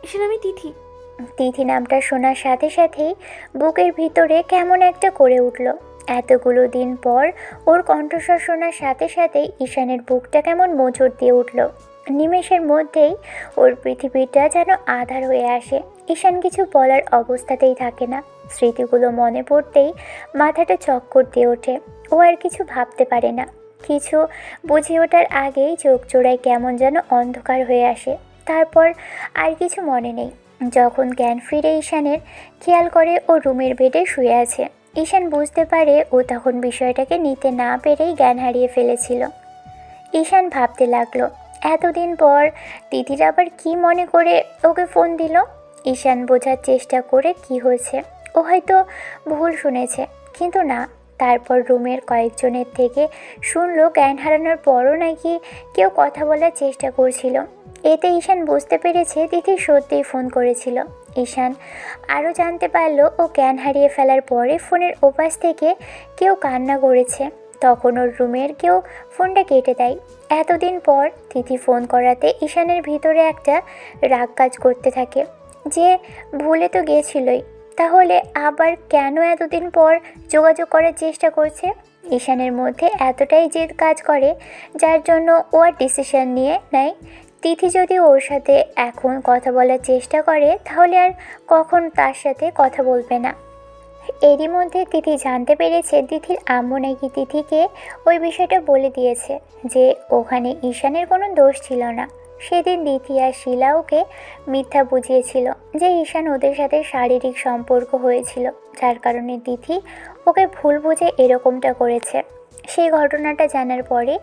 ঈশান, আমি তিথি। তিথি নামটা শোনার সাথে সাথেই বুকের ভিতরে কেমন একটা করে উঠল। এতগুলো দিন পর ওর কণ্ঠস্বর শোনার সাথে সাথেই ঈশানের বুকটা কেমন মোচড় দিয়ে উঠল। নিমেষের মধ্যেই ওর পৃথিবীটা যেন আধার হয়ে আসে। ঈশান কিছু বলার অবস্থাতেই থাকে না। স্মৃতিগুলো মনে পড়তেই মাথাটা চক্কর দিয়ে ওঠে। ও আর কিছু ভাবতে পারে না। কিছু বুঝে ওঠার আগেই চোখ জোড়ায় কেমন যেন অন্ধকার হয়ে আসে। তারপর আর কিছু মনে নেই। যখন জ্ঞান ফিরে ঈশানের, খেয়াল করে ও রুমের বেডে শুয়ে আছে। ঈশান বুঝতে পারে ও তখন বিষয়টাকে নিতে না পেরেই জ্ঞান হারিয়ে ফেলেছিল। ঈশান ভাবতে লাগলো, এতদিন পর তিথির আবার কি মনে করে ওকে ফোন দিল। ঈশান বোঝার চেষ্টা করে কি হয়েছে। ও হয়তো ভুল শুনেছে, কিন্তু না। তারপর রুমের কয়েকজনের থেকে শুনলো জ্ঞান হারানোর পরও নাকি কেউ কথা বলার চেষ্টা করছিল। এতে ঈশান বুঝতে পেরেছে তিথি সত্যিই ফোন করেছিল। ঈশান আরও জানতে পারলো ও জ্ঞান হারিয়ে ফেলার পরে ফোনের ওপাশ থেকে কেউ কান্না করেছে। তখন ওর রুমের কেউ ফোনটা কেটে দেয়। এতদিন পর তিথি ফোন করাতে ঈশানের ভিতরে একটা রাগ কাজ করতে থাকে, যে ভুলে তো গিয়েছিলই, তাহলে আবার কেন এতদিন পর যোগাযোগ করার চেষ্টা করছে। ঈশানের মধ্যে এতটাই জেদ কাজ করে, যার জন্য ও আর ডিসিশন নিয়ে নেয় তিথি যদি ওর সাথে এখন কথা বলার চেষ্টা করে, তাহলে আর কখন তার সাথে কথা বলবে না। এরই মধ্যে তিথি জানতে পেরেছে তিথির আম্মু নাকি তিথিকে ওই বিষয়টা বলে দিয়েছে যে ওখানে ঈশানের কোনো দোষ ছিল না। সেদিন তিথি আর শিলা ওকে মিথ্যা বুঝিয়েছিল যে ঈশান ওদের সাথে শারীরিক সম্পর্ক হয়েছিল, যার কারণে তিথি ওকে ভুল বুঝে এরকমটা করেছে। সেই ঘটনাটা জানার পরে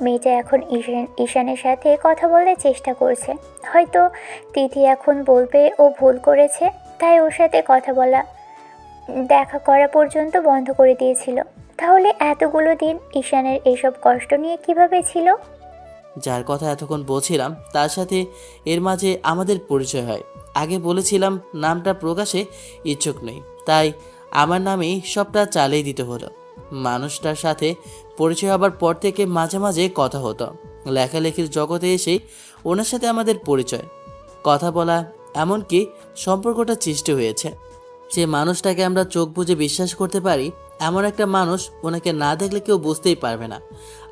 মেয়েটা এখন ঈশানের সাথে কথা বলার চেষ্টা করছে। হয়তো তিথি এখন বলবে ও ভুল করেছে, তাই ওর সাথে কথা বলা দেখা করা পর্যন্ত বন্ধ করে দিয়েছিল। তাহলে এতগুলো দিন ঈশানের এইসব কষ্ট নিয়ে কিভাবে ছিল? যার কথা এতক্ষণ বলছিলাম তার সাথে এর মাঝে আমাদের পরিচয় হয়। আগে বলেছিলাম নামটা প্রকাশে ইচ্ছুক নই, তাই আমার নামেই সবটা চালিয়ে দিতে হলো। মানুষটার সাথে পরিচয় হবার পর থেকে মাঝে মাঝে কথা হতো। লেখালেখির জগতে এসেই ওনার সাথে আমাদের পরিচয়, কথা বলা, এমনকি সম্পর্কটা সৃষ্টি হয়েছে। যে মানুষটাকে আমরা চোখ বুজে বিশ্বাস করতে পারি, এমন একটা মানুষ ওনাকে না দেখলে কেউ বুঝতেই পারবে না।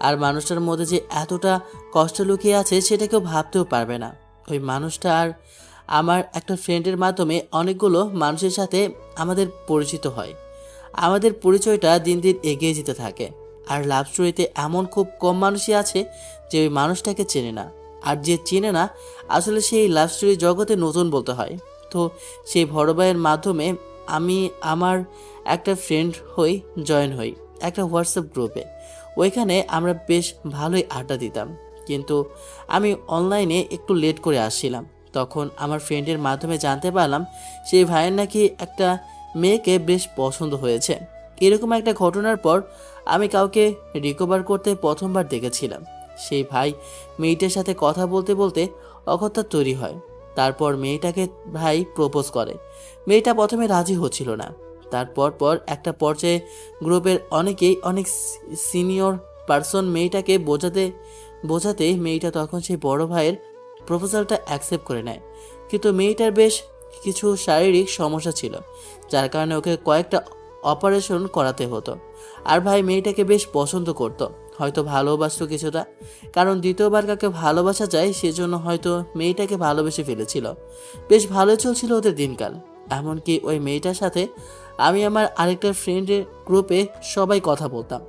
আর মানুষটার মধ্যে যে এতটা কষ্ট লুকিয়ে আছে সেটা কেউ ভাবতেও পারবে না। ওই মানুষটা আর আমার একটা ফ্রেন্ডের মাধ্যমে অনেকগুলো মানুষের সাথে আমাদের পরিচিত হয়। আমাদের পরিচয়টা দিন দিন এগিয়ে যেতে থাকে। আর লাভ স্টোরিতে এমন খুব কম মানুষই আছে যে ওই মানুষটাকে চেনে না। আর যে চেনে না আসলে সেই লাভ স্টোরি জগতে নতুন বলতে হয়। তো সেই বড় ভাইয়ের মাধ্যমে আমি আমার একটা ফ্রেন্ড জয়েন হই একটা হোয়াটসঅ্যাপ গ্রুপে। ওইখানে আমরা বেশ ভালোই আড্ডা দিতাম, কিন্তু আমি অনলাইনে একটু লেট করে আসছিলাম। তখন আমার ফ্রেন্ডের মাধ্যমে জানতে পারলাম সেই ভাইয়ের নাকি একটা মেয়েকে বেশ পছন্দ হয়েছে। এরকম একটা ঘটনার পর আমি কাউকে রিকভার করতে প্রথমবার দেখেছিলাম। সেই ভাই মেয়েটার সাথে কথা বলতে বলতে অগত্যা তৈরি হয়। তারপর মেয়েটাকে ভাই প্রপোজ করে। মেয়েটা প্রথমে রাজি হচ্ছিল না। তারপর একটা পর্যায়ে গ্রুপের অনেক সিনিয়র পার্সন মেয়েটাকে বোঝাতেই মেয়েটা তখন সেই বড় ভাইয়ের প্রপোজালটা অ্যাকসেপ্ট করে নেয়। কিন্তু মেয়েটার বেশ কিছু শারীরিক সমস্যা ছিল, যার কারণে ওকে কয়েকটা অপারেশন করাতে হতো। আর ভাই মেয়েটাকে বেশ পছন্দ করতো, হয়তো ভালোবাসতো কিছুটা, কারণ দ্বিতীয়বার কাকে ভালোবাসা যায় সেজন্য হয়তো মেয়েটাকে ভালোবেসে ফেলেছিল। বেশ ভালো চলছিল ওদের দিনকাল। এমনকি ওই মেয়েটার সাথে আমি আমার আরেকটা ফ্রেন্ডের গ্রুপে সবাই কথা বলতাম।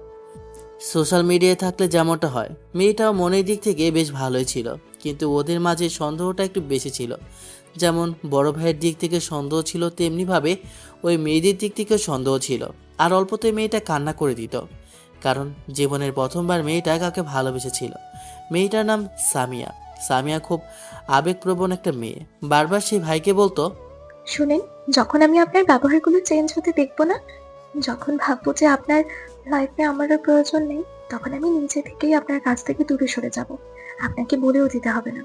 সোশ্যাল মিডিয়ায় থাকলে যেমনটা হয়, মেয়েটাও মনের দিক থেকে বেশ ভালোই ছিল, কিন্তু ওদের মাঝে সন্দেহটা একটু বেশি ছিল। যেমন বড় ভাইয়ের দিক থেকে সন্দেহ ছিল, তেমনিভাবে ওই মেয়েদের দিক থেকেও সন্দেহ ছিল। আর অল্পতে মেয়েটা কান্না করে দিত, কারণ জীবনের প্রথমবার মেয়েটা কাউকে ভালোবেসেছিল। মেয়েটার নাম সামিয়া। সামিয়া খুব আবেগপ্রবণ একটা মেয়ে। বারবার সেই ভাইকে বলতো, শুনেন, যখন আমি আপনার ব্যবহারগুলো চেঞ্জ হতে দেখবো না, যখন ভাববো যে আপনার লাইফে আমারও প্রয়োজন নেই, তখন আমি নিজে থেকেই আপনার কাছ থেকে দূরে সরে যাব। আপনাকে বলেও দিতে হবে না।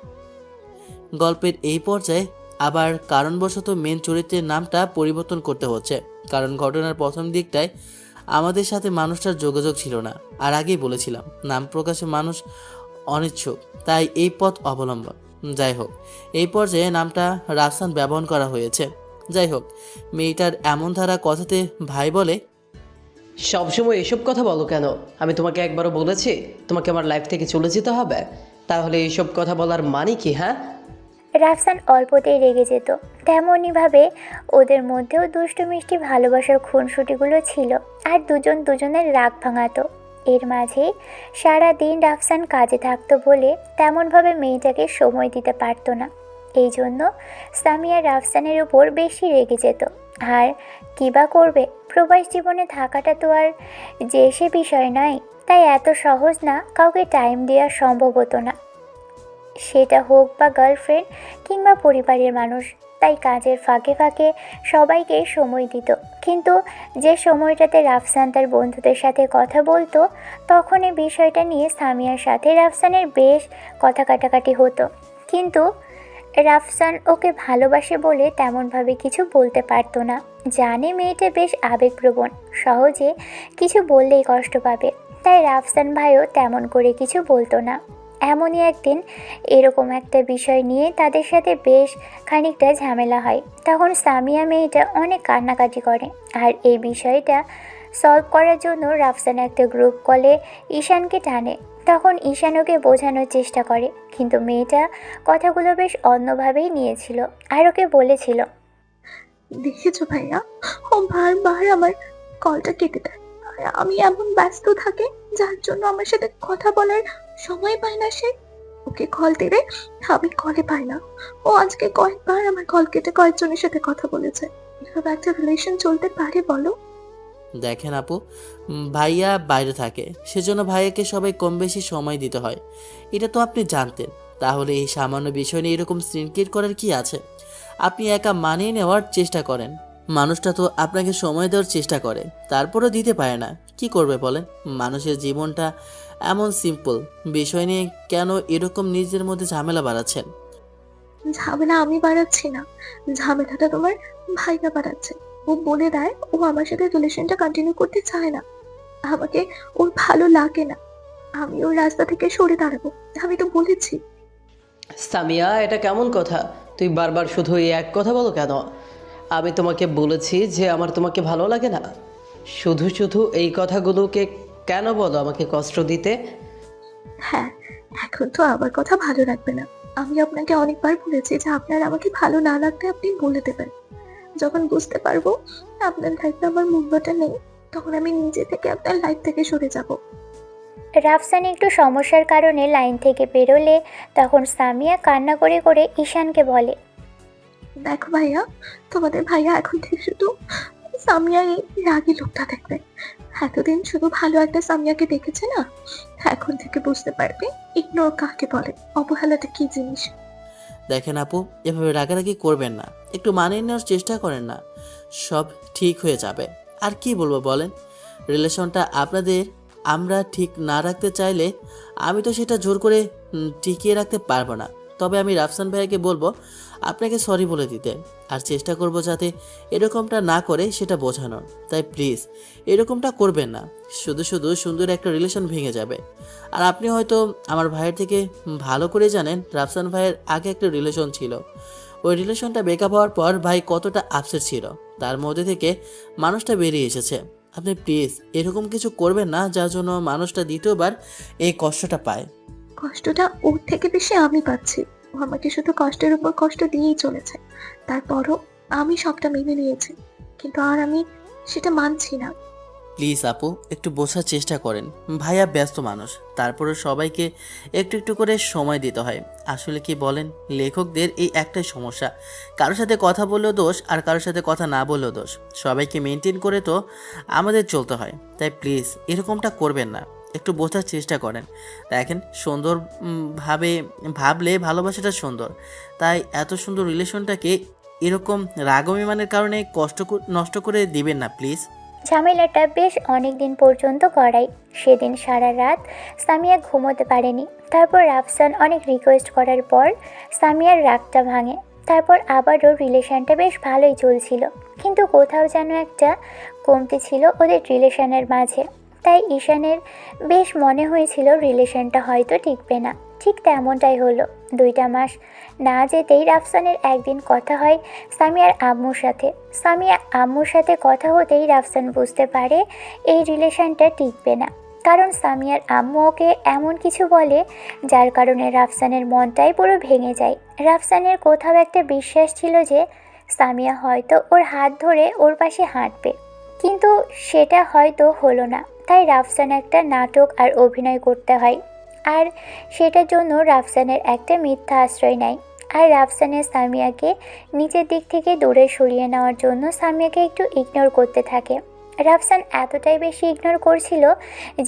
গল্পের এই পর্যায়ে আবার কারণবশত মেন চরিত্রের নামটা পরিবর্তন করতে হচ্ছে, কারণ ঘটনার প্রথম দিকটায় আমাদের সাথে মানুষটার যোগাযোগ ছিল না। আর আগেই বলেছিলাম নাম প্রকাশে মানুষ অনিচ্ছুক, তাই এই পথ অবলম্বন। যাই হোক, এই পর্যায়ে নামটা রাফসান ব্যবহার করা হয়েছে। যাই হোক, মেয়েটার এমন ধারা কথাতে ভাই বলে, সবসময় এসব কথা বলো কেন? আমি তোমাকে একবারও বলেছি তোমাকে আমার লাইফ থেকে চলে যেতে হবে? তাহলে এইসব কথা বলার মানে কি? হ্যাঁ, রাফসান অল্পতেই রেগে যেত। তেমনইভাবে ওদের মধ্যেও দুষ্টু মিষ্টি ভালোবাসার খুনসুটিগুলো ছিল, আর দুজন দুজনের রাগ ভাঙাতো। এর মাঝেই সারাদিন রাফসান কাজে থাকতো বলে তেমনভাবে মেয়েটাকে সময় দিতে পারতো না। এই জন্য সামিয়া রাফসানের উপর বেশি রেগে যেত। আর কী বা করবে, প্রবাস জীবনে থাকাটা তো আর যে সে বিষয় নয়, তাই এত সহজ না কাউকে টাইম দেওয়া সম্ভব হতো না, সেটা হোক বা গার্লফ্রেন্ড কিংবা পরিবারের মানুষ। তাই কাজের ফাঁকে ফাঁকে সবাইকে সময় দিত। কিন্তু যে সময়টাতে রাফসান তার বন্ধুদের সাথে কথা বলতো, তখন এই বিষয়টা নিয়ে সামিয়ার সাথে রাফসানের বেশ কথা কাটাকাটি হতো। কিন্তু রাফসান ওকে ভালোবাসে বলে তেমনভাবে কিছু বলতে পারতো না। জানে মেয়েটা বেশ আবেগপ্রবণ, সহজে কিছু বললেই কষ্ট পাবে, তাই রাফসান ভাইও তেমন করে কিছু বলতো না। এমনই একদিন এরকম একটা বিষয় নিয়ে তাদের সাথে বেশ খানিকটা ঝামেলা হয়। তখন সামিয়া মেয়েটা অনেক কান্নাকাটি করে, আর এই বিষয়টা সলভ করার জন্য রাফসান একটা গ্রুপ কলে ঈশানকে টানে। তখন ঈশান ওকে বোঝানোর চেষ্টা করে, কিন্তু মেয়েটা কথাগুলো বেশ অন্যভাবেই নিয়েছিল আর ওকে বলেছিল, দেখেছো ভাইয়া, ও বারবার আমার কলটা কেটে দেয়। আর আমি এমন ব্যস্ত থাকি যার জন্য আমার সাথে কথা বলার সময় পায় না সে। ওকে কল দিলে আমি কলে পাই না। ও আজকে কয়েকবার আমার কল কেটে কয়েকজনের সাথে কথা বলেছে। এভাবে একটা রিলেশন চলতে পারে বলো? দেখেন আপু, ভাইয়া বাইরে থাকে, সেজন্য ভাইয়াকে সবাই কম বেশি সময় দিতে হয়, এটা তো আপনি জানতেন। তাহলে এই সামান্য বিষয় নিয়ে এরকম সিনক্রিয়েট করার কি আছে? আপনি একা মানিয়ে নেওয়ার চেষ্টা করেন। মানুষটা তো আপনাকে সময় দেওয়ার চেষ্টা করে, তারপরেও দিতে পারে না। কি করবে বলেন? মানুষের জীবনটা এমন সিম্পল, বিষয় নিয়ে কেন এরকম নিজের মধ্যে ঝামেলা বাড়াচ্ছেন? ঝামেলা আমি বাড়াচ্ছি না, ঝামেলাটা তোমার ভাইয়া বাড়াচ্ছে। ও বলে দেয় ও আমার সাথে রিলেশনটা কন্টিনিউ করতে চায় না, আমাকে ওর ভালো লাগে না, আমি ওর রাস্তা থেকে সরে দাঁড়াবো। আমি তো বলেছি। সামিয়া, এটা কেমন কথা? তুই বারবার শুধু এই এক কথা বলো কেন? আমি তোমাকে বলেছি যে আমার তোমাকে ভালো লাগে না? শুধু শুধু এই কথাগুলোকে কেন বলো আমাকে কষ্ট দিতে? হ্যাঁ, এখন তো আমার কথা ভালো লাগবে না। আমি আপনাকে অনেকবার বলেছি যে আপনার আমাকে ভালো না লাগলে আপনি বলে দেবেন। যখন বুঝতে পারবো আপনার লাইফে আমার মূল্যটা নেই, তখন আমি নিজে থেকে আপনার লাইফ থেকে সরে যাব। রাফসান একটু সমস্যার কারণে লাইন থেকে বেরোলে তখন সামিয়া কান্না করে করে ঈশানকে বলে, দেখো ভাইয়া, তোমাদের ভাইয়া এখন থেকে শুধু সামিয়া এই রাগী লোকটা দেখবে। এতদিন শুধু ভালো একটা সামিয়াকে দেখেছে না, এখন থেকে বুঝতে পারবে ইগনোর কাকে বলে, অবহেলাটা কি জিনিস। দেখেন আপু, এভাবে রাগারাগি করবেন না, একটু মানিয়ে নেওয়ার চেষ্টা করেন না, সব ঠিক হয়ে যাবে। আর কি বলবো বলেন, রিলেশনটা আপনাদের আমরা ঠিক না রাখতে চাইলে আমি তো সেটা জোর করে টিকিয়ে রাখতে পারবো না। তবে আমি রাফসান ভাইয়াকে বলবো আপনাকে সরি বলে দিতে, আর চেষ্টা করব যাতে এরকমটা না করে সেটা বোঝানোর। তাই প্লিজ এরকমটা করবেন না, শুধু শুধু সুন্দর একটা রিলেশন ভেঙে যাবে। আর আপনি হয়তো আমার ভাইয়ের থেকে ভালো করে জানেন রাফসান ভাইয়ের আগে একটা রিলেশন ছিল। ওই রিলেশনটা ব্রেকআপ হওয়ার পর ভাই কতটা আপসেট ছিল, তার মধ্যে থেকে মানুষটা বেরিয়ে এসেছে। আপনি প্লিজ এরকম কিছু করবেন না যার জন্য মানুষটা দ্বিতীয়বার এই কষ্টটা পায়। কষ্টটা ওর থেকে বেশি আমি পাচ্ছি। ও আমাকে শুধু কষ্টের উপর কষ্ট দিয়েই চলেছে। তারপরও আমি সবটা মেনে নিয়েছি, কিন্তু আর আমি সেটা মানছি না। প্লিজ আপু, একটু বোঝার চেষ্টা করেন। ভাইয়া ব্যস্ত মানুষ, তারপরে সবাইকে একটু একটু করে সময় দিতে হয়। আসলে কি বলেন, লেখকদের এই একটাই সমস্যা, কারোর সাথে কথা বললেও দোষ আর কারোর সাথে কথা না বললেও দোষ। সবাইকে মেনটেন করে তো আমাদের চলতে হয়। তাই প্লিজ এরকমটা করবেন না, একটু বোঝার চেষ্টা করেন। দেখেন, সুন্দর ভাবে ভাবলে ভালোবাসাটা সুন্দর, তাই এত সুন্দর রিলেশনটাকে এরকম রাগ অভিমানের কারণে নষ্ট করে দিবেন না প্লিজ। ঝামেলাটা বেশ অনেক দিন পর্যন্ত গড়ায়। সেদিন সারা রাত সামিয়া ঘুমোতে পারেনি। তারপর রাফসান অনেক রিকোয়েস্ট করার পর সামিয়ার রাগটা ভাঙে। তারপর আবারও রিলেশনটা বেশ ভালোই চলছিল, কিন্তু কোথাও যেন একটা কমতি ছিল ওদের রিলেশনের মাঝে। তাই ঈশানের বেশ মনে হয়েছিল রিলেশনটা হয়তো টিকবে না। ঠিক তেমনটাই হলো। 2টা মাস না যেতেই রাফসানের একদিন কথা হয় সামিয়ার আম্মুর সাথে। সামিয়া আম্মুর সাথে কথা হতেই রাফসান বুঝতে পারে এই রিলেশনটা টিকবে না, কারণ সামিয়ার আম্মু ওকে এমন কিছু বলে যার কারণে রাফসানের মনটাই পুরো ভেঙে যায়। রাফসানের কোথাও একটা বিশ্বাস ছিল যে সামিয়া হয়তো ওর হাত ধরে ওর পাশে হাঁটবে, কিন্তু সেটা হয়তো হলো না। তাই রাফসান একটা নাটক আর অভিনয় করতে হয়, আর সেটার জন্য রাফসানের একটা মিথ্যা আশ্রয় নেয়। আর রাফসানের সামিয়াকে নিচের দিক থেকে দূরে সরিয়ে নেওয়ার জন্য সামিয়াকে একটু ইগনোর করতে থাকে। রাফসান এতটাই বেশি ইগনোর করছিল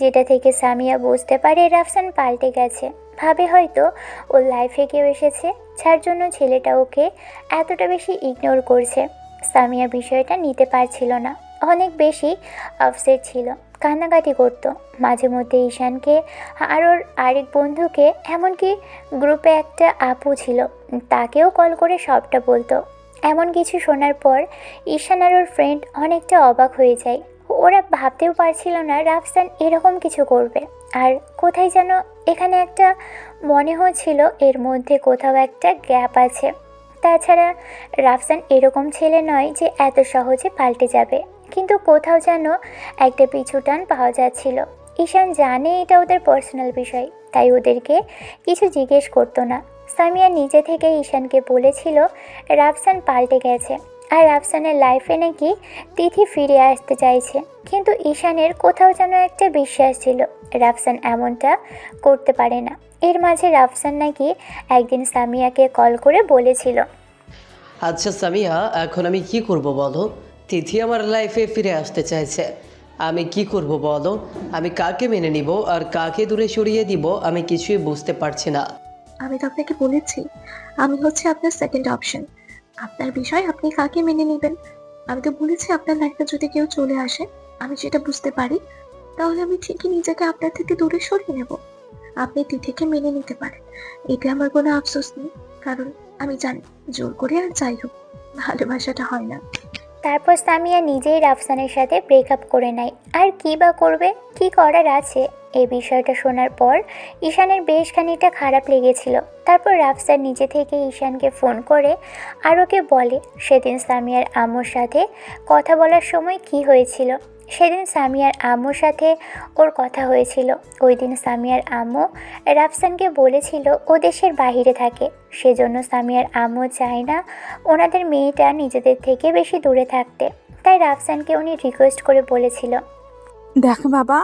যেটা থেকে সামিয়া বুঝতে পারে রাফসান পাল্টে গেছে। ভাবে হয়তো ওর লাইফে কেউ এসেছে যার জন্য ছেলেটা ওকে এতটা বেশি ইগনোর করছে। সামিয়া বিষয়টা নিতে পারছিল না, অনেক বেশি আপসেট ছিল, কান্নাকাটি করতো। মাঝে মধ্যে ঈশানকে আর ওর আরেক বন্ধুকে, এমনকি গ্রুপে একটা আপু ছিল, তাকেও কল করে সবটা বলতো। এমন কিছু শোনার পর ঈশান আর ওর ফ্রেন্ড অনেকটা অবাক হয়ে যায়। ওরা ভাবতেও পারছিল না রাফসান এরকম কিছু করবে। আর কোথায় যেন এখানে একটা মনে হচ্ছিল এর মধ্যে কোথাও একটা গ্যাপ আছে। তাছাড়া রাফসান এরকম ছেলে নয় যে এত সহজে পাল্টে যাবে, কিন্তু কোথাও যেন একটা পিছুটান পাওয়া যাচ্ছিল। ঈশান জানে এটা ওদের পার্সোনাল বিষয়, তাই ওদেরকে কিছু জিজ্ঞেস করতো না। সামিয়া নিজে থেকে ঈশানকে বলেছিল রাফসান পাল্টে গেছে, আর রাফসানের লাইফে নাকি তিথি ফিরে আসতে চাইছে। কিন্তু ঈশানের কোথাও যেন একটা বিশ্বাস ছিল রাফসান এমনটা করতে পারে না। এর মাঝে রাফসান নাকি একদিন সামিয়াকে কল করে বলেছিল, আচ্ছা সামিয়া, এখন আমি কি করব বলো? তিথি আমার লাইফে ফিরে আসতে চাইছে, আমি কি করব বলো? আমি কাকে মেনে নিব আর কাকে দূরে সরিয়ে দিব আমি কিছুই বুঝতে পারছি না। আমি তো আপনাকে বলেছি আমি হচ্ছে আপনার সেকেন্ড অপশন। আপনার বিষয় আপনি কাকে মেনে নেবেন। আমি তো বলেছি আপনার লাইফে যদি কেউ চলে আসে, আমি সেটা বুঝতে পারি, তাহলে আমি ঠিকই নিজেকে আপনার থেকে দূরে সরিয়ে নেব। আপনি তিথিকে মেনে নিতে পারেন, এতে আমার কোনো আফসোস নেই, কারণ আমি জানি জোর করে আর যাই হোক ভালোবাসাটা হয় না। তারপর সামিয়া নিজেই রাফসানের সাথে ব্রেকআপ করে নেয়। আর কি বা করবে, কি করার আছে এই বিষয়টা শোনার পর ঈশানের বেশ খানিকটা খারাপ লেগেছিল। তারপর রাফসান নিজে থেকে ঈশানকে ফোন করে আর ওকে বলে সেদিন সামিয়ার আম্মুর সাথে কথা বলার সময় কি হয়েছিল। সেদিন সামিয়ার আম্মুর সাথে ওর কথা হয়েছিল। ওই দিন সামিয়ার আম্মু রাফসানকে বলেছিল ও দেশের বাইরে থাকে, সেজন্য সামিয়ার আম্মু চায় না ওনাদের মেয়েটা নিজেদের থেকে বেশি দূরে থাকতে। তাই রাফসানকে উনি রিকোয়েস্ট করে বলেছিল, দেখ বাবা,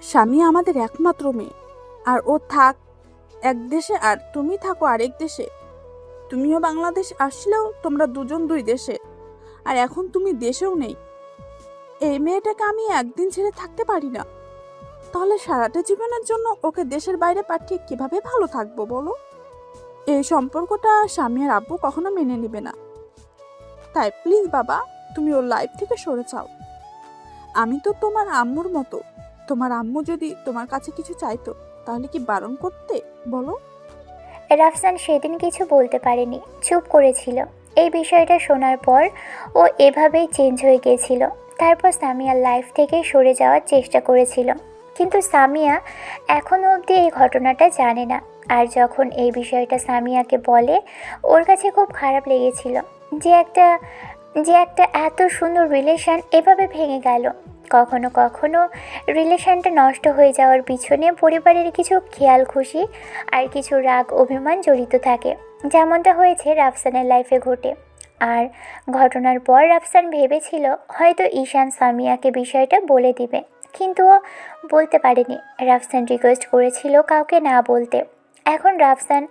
স্বামী আমাদের একমাত্র মেয়ে, আর ও থাক এক দেশে আর তুমি থাকো আরেক দেশে। তুমিও বাংলাদেশ আসলেও তোমরা দুজন দুই দেশে, আর এখন তুমি দেশেও নেই। এই মেয়েটাকে আমি একদিন ছেড়ে থাকতে পারি না। তাহলে সারাটা জীবনের জন্য ওকে দেশের বাইরে পাঠিয়ে কিভাবে ভালো থাকবো বলো? এই সম্পর্কটা স্বামী আর আব্বু কখনো মেনে নেবে না। তাই প্লিজ বাবা, তুমি ওর লাইফ থেকে সরে যাও। আমি তো তোমার আম্মুর মতো। তোমার আম্মু যদি তোমার কাছে কিছু চাইতো তাহলে কি বারণ করতে বলো? রাফসান সেদিন কিছু বলতে পারেনি, চুপ করেছিল। এই বিষয়টা শোনার পর ও এভাবেই চেঞ্জ হয়ে গিয়েছিল। তারপর সামিয়ার লাইফ থেকে সরে যাওয়ার চেষ্টা করেছিল, কিন্তু সামিয়া এখনও অবধি এই ঘটনাটা জানে না। আর যখন এই বিষয়টা সামিয়াকে বলে, ওর কাছে খুব খারাপ লেগেছিল যে একটা এত সুন্দর রিলেশন এভাবে ভেঙে গেল। কখনো কখনো রিলেশনটা নষ্ট হয়ে যাওয়ার পিছনে পরিবারের কিছু খেয়াল খুশি আর কিছু রাগ অভিমান জড়িত থাকে, যেমনটা হয়েছে রাফসানের লাইফে ঘটে। আর ঘটনার পর রাফসান ভেবেছিল হয়তো ঈশান সামিয়াকে বিষয়টা বলে দিবে, কিন্তু ও বলতে পারেনি। রাফসান রিকোয়েস্ট করেছিল কাউকে না বলতে। এখন রাফসান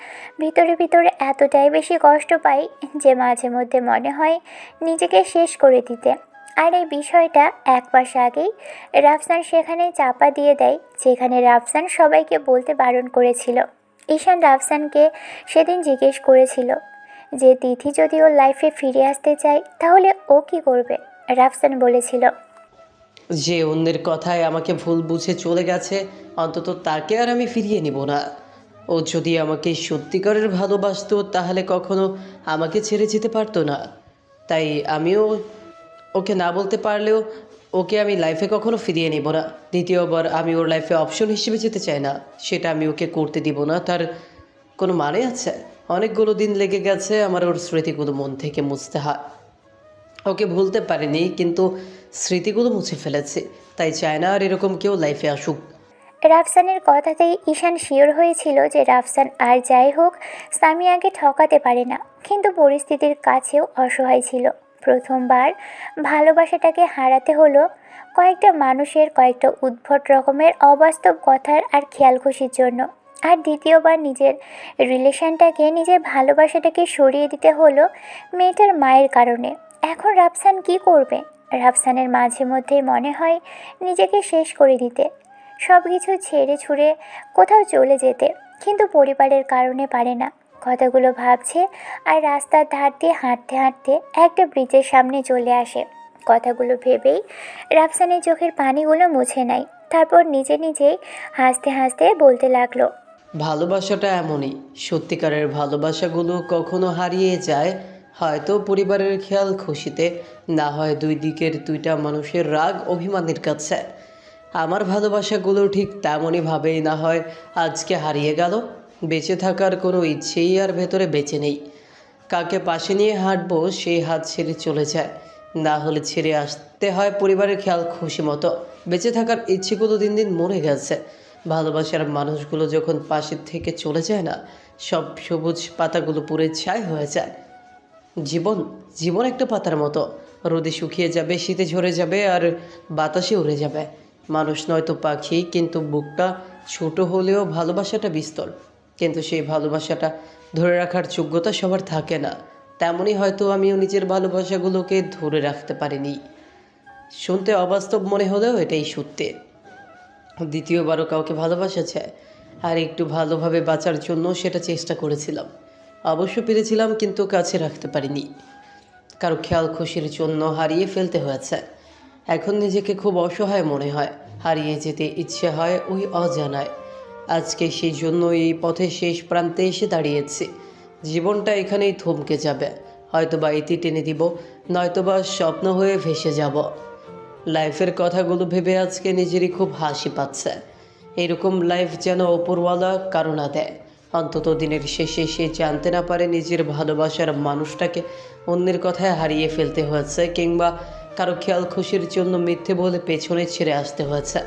ভিতরে ভিতরে এতটাই বেশি কষ্ট পায় যে মাঝে মধ্যে মনে হয় নিজেকে শেষ করে দিতে। আর এই বিষয়টা এক মাস আগেই রাফসান সেখানে চাপা দিয়ে দেয় যেখানে রাফসান সবাইকে বলতে বারণ করেছিল। ঈশান রাফসানকে সেদিন জিজ্ঞেস করেছিল যে তিথি যদি ওর লাইফে ফিরে আসতে চায় তাহলে ও কি করবে। রাফসান বলেছিল, যে অন্যের কথায় আমাকে ভুল বুঝে চলে গেছে, অন্তত তাকে আর আমি ফিরিয়ে নিব না। ও যদি আমাকে সত্যিকারের ভালোবাসতো তাহলে কখনো আমাকে ছেড়ে যেতে পারতো না। তাই আমিও ওকে না বলতে পারলেও ওকে আমি লাইফে কখনো ফিরিয়ে নিব না। দ্বিতীয়বার আমি ওর লাইফে অপশন হিসেবে যেতে চাই না, সেটা আমি ওকে করতে দিব না। তার কোনো মানে আছে? অনেকগুলো দিন লেগে গেছে আমার ওর স্মৃতিগুলো মন থেকে মুছতে হয়। ওকে ভুলতে পারিনি, কিন্তু স্মৃতিগুলো মুছে ফেলেছে। তাই চায় না আর এরকম কেউ লাইফে আসুক। রাফসানের কথাতেই ঈশান শিওর হয়েছিল যে রাফসান আর যাই হোক সামিয়াকে ঠকাতে পারে না, কিন্তু পরিস্থিতির কাছেও অসহায় ছিল। প্রথমবার ভালোবাসাটাকে হারাতে হলো কয়েকটা মানুষের কয়েকটা উদ্ভট রকমের অবাস্তব কথার আর খেয়াল খুশির জন্য। আর দ্বিতীয়বার নিজের রিলেশনটাকে, নিজের ভালোবাসাটাকে সরিয়ে দিতে হলো মেয়েটার মায়ের কারণে। এখন রাফসান কি করবে? রাফসানের মাঝে মধ্যেই মনে হয় নিজেকে শেষ করে দিতে, সব কিছু ছেড়ে ছুড়ে কোথাও চলে যেতে, কিন্তু পরিবারের কারণে পারে না। কথাগুলো ভাবছে আর রাস্তার ধার দিয়ে হাঁটতে হাঁটতে একটা ব্রিজের সামনে চলে আসে। কথাগুলো ভেবেই রাফসানের চোখের পানিগুলো মুছে নেয়। তারপর নিজে নিজেই হাসতে হাসতে বলতে লাগলো, ভালোবাসাটা এমনই, সত্যিকারের ভালোবাসাগুলো কখনো হারিয়ে যায়, হয়তো পরিবারের খেয়াল খুশিতে, না হয় দুই দিকের দুইটা মানুষের রাগ অভিমানের কাছে। আমার ভালোবাসাগুলো ঠিক তেমনইভাবেই না হয় আজকে হারিয়ে গেল। বেঁচে থাকার কোনো ইচ্ছেই আর ভেতরে বেঁচে নেই। কাকে পাশে নিয়ে হাঁটবো সেই হাত ছেড়ে চলে যায়, না হলে ছেড়ে আসতে হয় পরিবারের খেয়াল খুশি মতো। বেঁচে থাকার ইচ্ছেগুলো দিন দিন মরে গেছে। ভালোবাসার মানুষগুলো যখন পাশে থেকে চলে যায় না, সব সবুজ পাতাগুলো পুড়ে ছাই হয়ে যায়। জীবন একটা পাতার মতো, রোদে শুকিয়ে যাবে, শীতে ঝরে যাবে আর বাতাসে উড়ে যাবে। মানুষ নয়তো পাখি, কিন্তু বুকটা ছোট হলেও ভালোবাসাটা বিস্তর। কিন্তু সেই ভালোবাসাটা ধরে রাখার যোগ্যতা সবার থাকে না। তেমনই হয়তো আমিও নিজের ভালোবাসাগুলোকে ধরে রাখতে পারিনি। শুনতে অবাস্তব মনে হলেও এটাই সত্যি। দ্বিতীয়বারও কাউকে ভালোবাসেছে, আর একটু ভালোভাবে বাঁচার জন্য সেটা চেষ্টা করেছিলাম, অবশ্য পেরেছিলাম, কিন্তু কাছে রাখতে পারিনি। কারো খেয়াল খুশির জন্য হারিয়ে ফেলতে হয়েছে। এখন নিজেকে খুব অসহায় মনে হয়, হারিয়ে যেতে ইচ্ছে হয় ওই অজানায়। আজকে সেই জন্য এই পথে শেষ প্রান্তে এসে দাঁড়িয়েছি। জীবনটা এখানেই থমকে যাবে, হয়তোবা ইতি টেনে দিব, নয়তোবা স্বপ্ন হয়ে ভেসে যাব। লাইফের কথাগুলো ভেবে আজকে নিজেরই খুব হাসি পাচ্ছে। জীবনটা এখানেই থমকে যাবে, হয়তোবা ইতি টেনে দিব, নয়তোবা স্বপ্ন হয়ে ভেসে যাব। লাইফের কথাগুলো ভেবে আজকে নিজেরই খুব হাসি পাচ্ছে। জীবনটা এখানেই থমকে যাবে, হয়তোবা ইতি টেনে দিব, নয়তোবা স্বপ্ন হয়ে ভেসে যাব। এরকম লাইফ যেন ওপরওয়ালা কারো না দেয়। অন্তত দিনের শেষে সে জানতে না পারে নিজের ভালোবাসার মানুষটাকে অন্যের কথায় হারিয়ে ফেলতে হয়েছে, কিংবা কারো খেয়াল খুশির জন্য মিথ্যে বলে পেছনে ছেড়ে আসতে হয়েছে।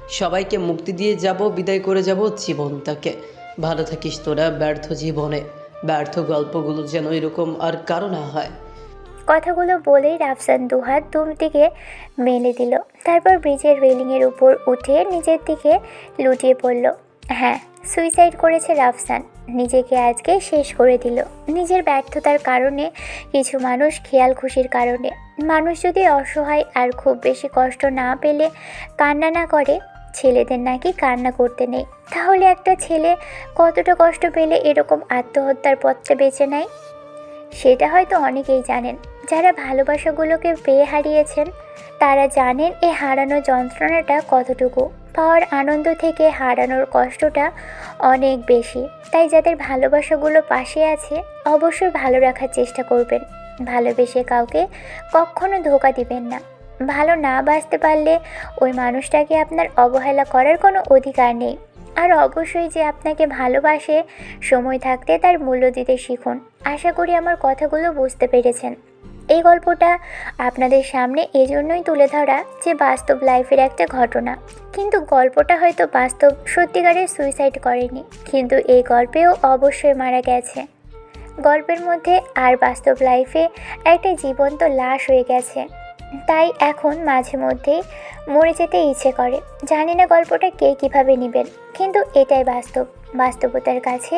সবাইকে মুক্তি দিয়ে যাব, বিদায় করে যাব জীবনটাকে। ভালো থাকিস তোরা ব্যর্থ জীবনে। ব্যর্থ গল্পগুলো যেন এরকম আর কারো না হয়। কথাগুলো বলেই রাফসান দুহাত দিকে মেলে দিল। তারপর ব্রিজের রেলিংয়ের উপর উঠে নিজের দিকে লুটিয়ে পড়ল। হ্যাঁ, সুইসাইড করেছে রাফসান। নিজেকে আজকে শেষ করে দিল, নিজের ব্যর্থতার কারণে, কিছু মানুষ খেয়াল খুশির কারণে। মানুষ যদি অসহায় আর খুব বেশি কষ্ট না পেলে কান্না না করে, ছেলেদের নাকি কান্না করতে নেই, তাহলে একটা ছেলে কতটা কষ্ট পেলে এরকম আত্মহত্যার পথটা বেছে নেয়? সেটা হয়তো অনেকেই জানেন। যারা ভালোবাসাগুলোকে পেয়ে হারিয়েছেন তারা জানেন এই হারানোর যন্ত্রণাটা কতটুকু। পাওয়ার আনন্দ থেকে হারানোর কষ্টটা অনেক বেশি। তাই যাদের ভালোবাসাগুলো পাশে আছে অবশ্যই ভালো রাখার চেষ্টা করবেন। ভালোবেসে কাউকে কখনো ধোঁকা দিবেন না। ভালো না বাসতে পারলে ওই মানুষটাকে আপনার অবহেলা করার কোনো অধিকার নেই। আর অবশ্যই যে আপনাকে ভালোবাসে, সময় থাকতে তার মূল্য দিতে শিখুন। আশা করি আমার কথাগুলো বুঝতে পেরেছেন। এই গল্পটা আপনাদের সামনে এজন্যই তুলে ধরা যে বাস্তব লাইফের একটা ঘটনা, কিন্তু গল্পটা হয়তো বাস্তব সত্যিকারের সুইসাইড করেনি, কিন্তু এই গল্পেও অবশ্যই মারা গেছে। গল্পের মধ্যে আর বাস্তব লাইফে একটা জীবন্ত লাশ হয়ে গেছে। তাই এখন মাঝে মধ্যেই মরে যেতে ইচ্ছে করে। জানি না গল্পটা কে কীভাবে নেবেন, কিন্তু এটাই বাস্তব। বাস্তবতার কাছে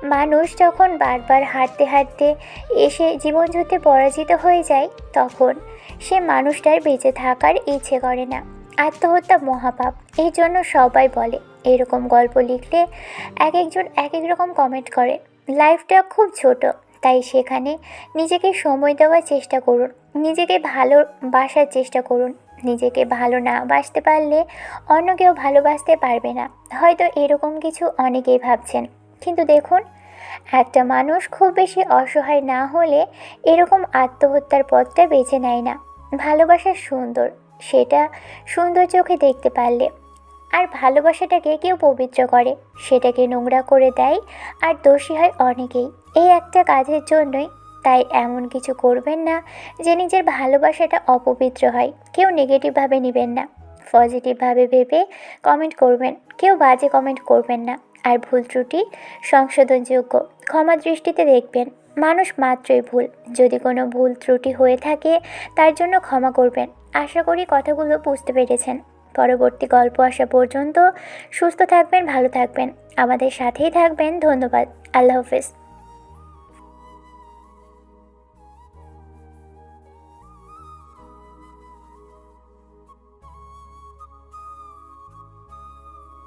মানুষ যখন বারবার হাঁটতে হাঁটতে এসে জীবনযুদ্ধে পরাজিত হয়ে যায়, তখন সে মানুষটার বেঁচে থাকার ইচ্ছে করে না। আত্মহত্যা মহাপাপ। এই জন্য সবাই বলে এরকম গল্প লিখলে এক একজন এক এক রকম কমেন্ট করে। লাইফটা খুব ছোট, তাই সেখানে নিজেকে সময় দেওয়ার চেষ্টা করুন, নিজেকে ভালোবাসার চেষ্টা করুন। নিজেকে ভালো না বাসতে পারলে অন্য কেউ ভালোবাসতে পারবে না, হয়তো এরকম কিছু অনেকেই ভাবছেন। কিন্তু দেখুন, একটা মানুষ খুব বেশি অসহায় না হলে এরকম আত্মহত্যার পথটা বেছে নেয় না। ভালোবাসা সুন্দর, সেটা সুন্দর চোখে দেখতে পারলে। আর ভালোবাসাটাকে কেউ পবিত্র করে, সেটাকে নোংরা করে দেয়, আর দোষী হয় অনেকেই এই একটা কাজের জন্যই। তাই এমন কিছু করবেন না যে নিজের ভালোবাসাটা অপবিত্র হয়। কেউ নেগেটিভভাবে নেবেন না, পজিটিভভাবে ভেবে কমেন্ট করবেন। কেউ বাজে কমেন্ট করবেন না। আর ভুল ত্রুটি সংশোধনযোগ্য, ক্ষমা দৃষ্টিতে দেখবেন। মানুষ মাত্রই ভুল। যদি কোনো ভুল ত্রুটি হয়ে থাকে তার জন্য ক্ষমা করবেন। আশা করি কথাগুলো বুঝতে পেরেছেন। পরবর্তী গল্প আসা পর্যন্ত সুস্থ থাকবেন, ভালো থাকবেন, আমাদের সাথেই থাকবেন। ধন্যবাদ। আল্লাহ হাফেজ।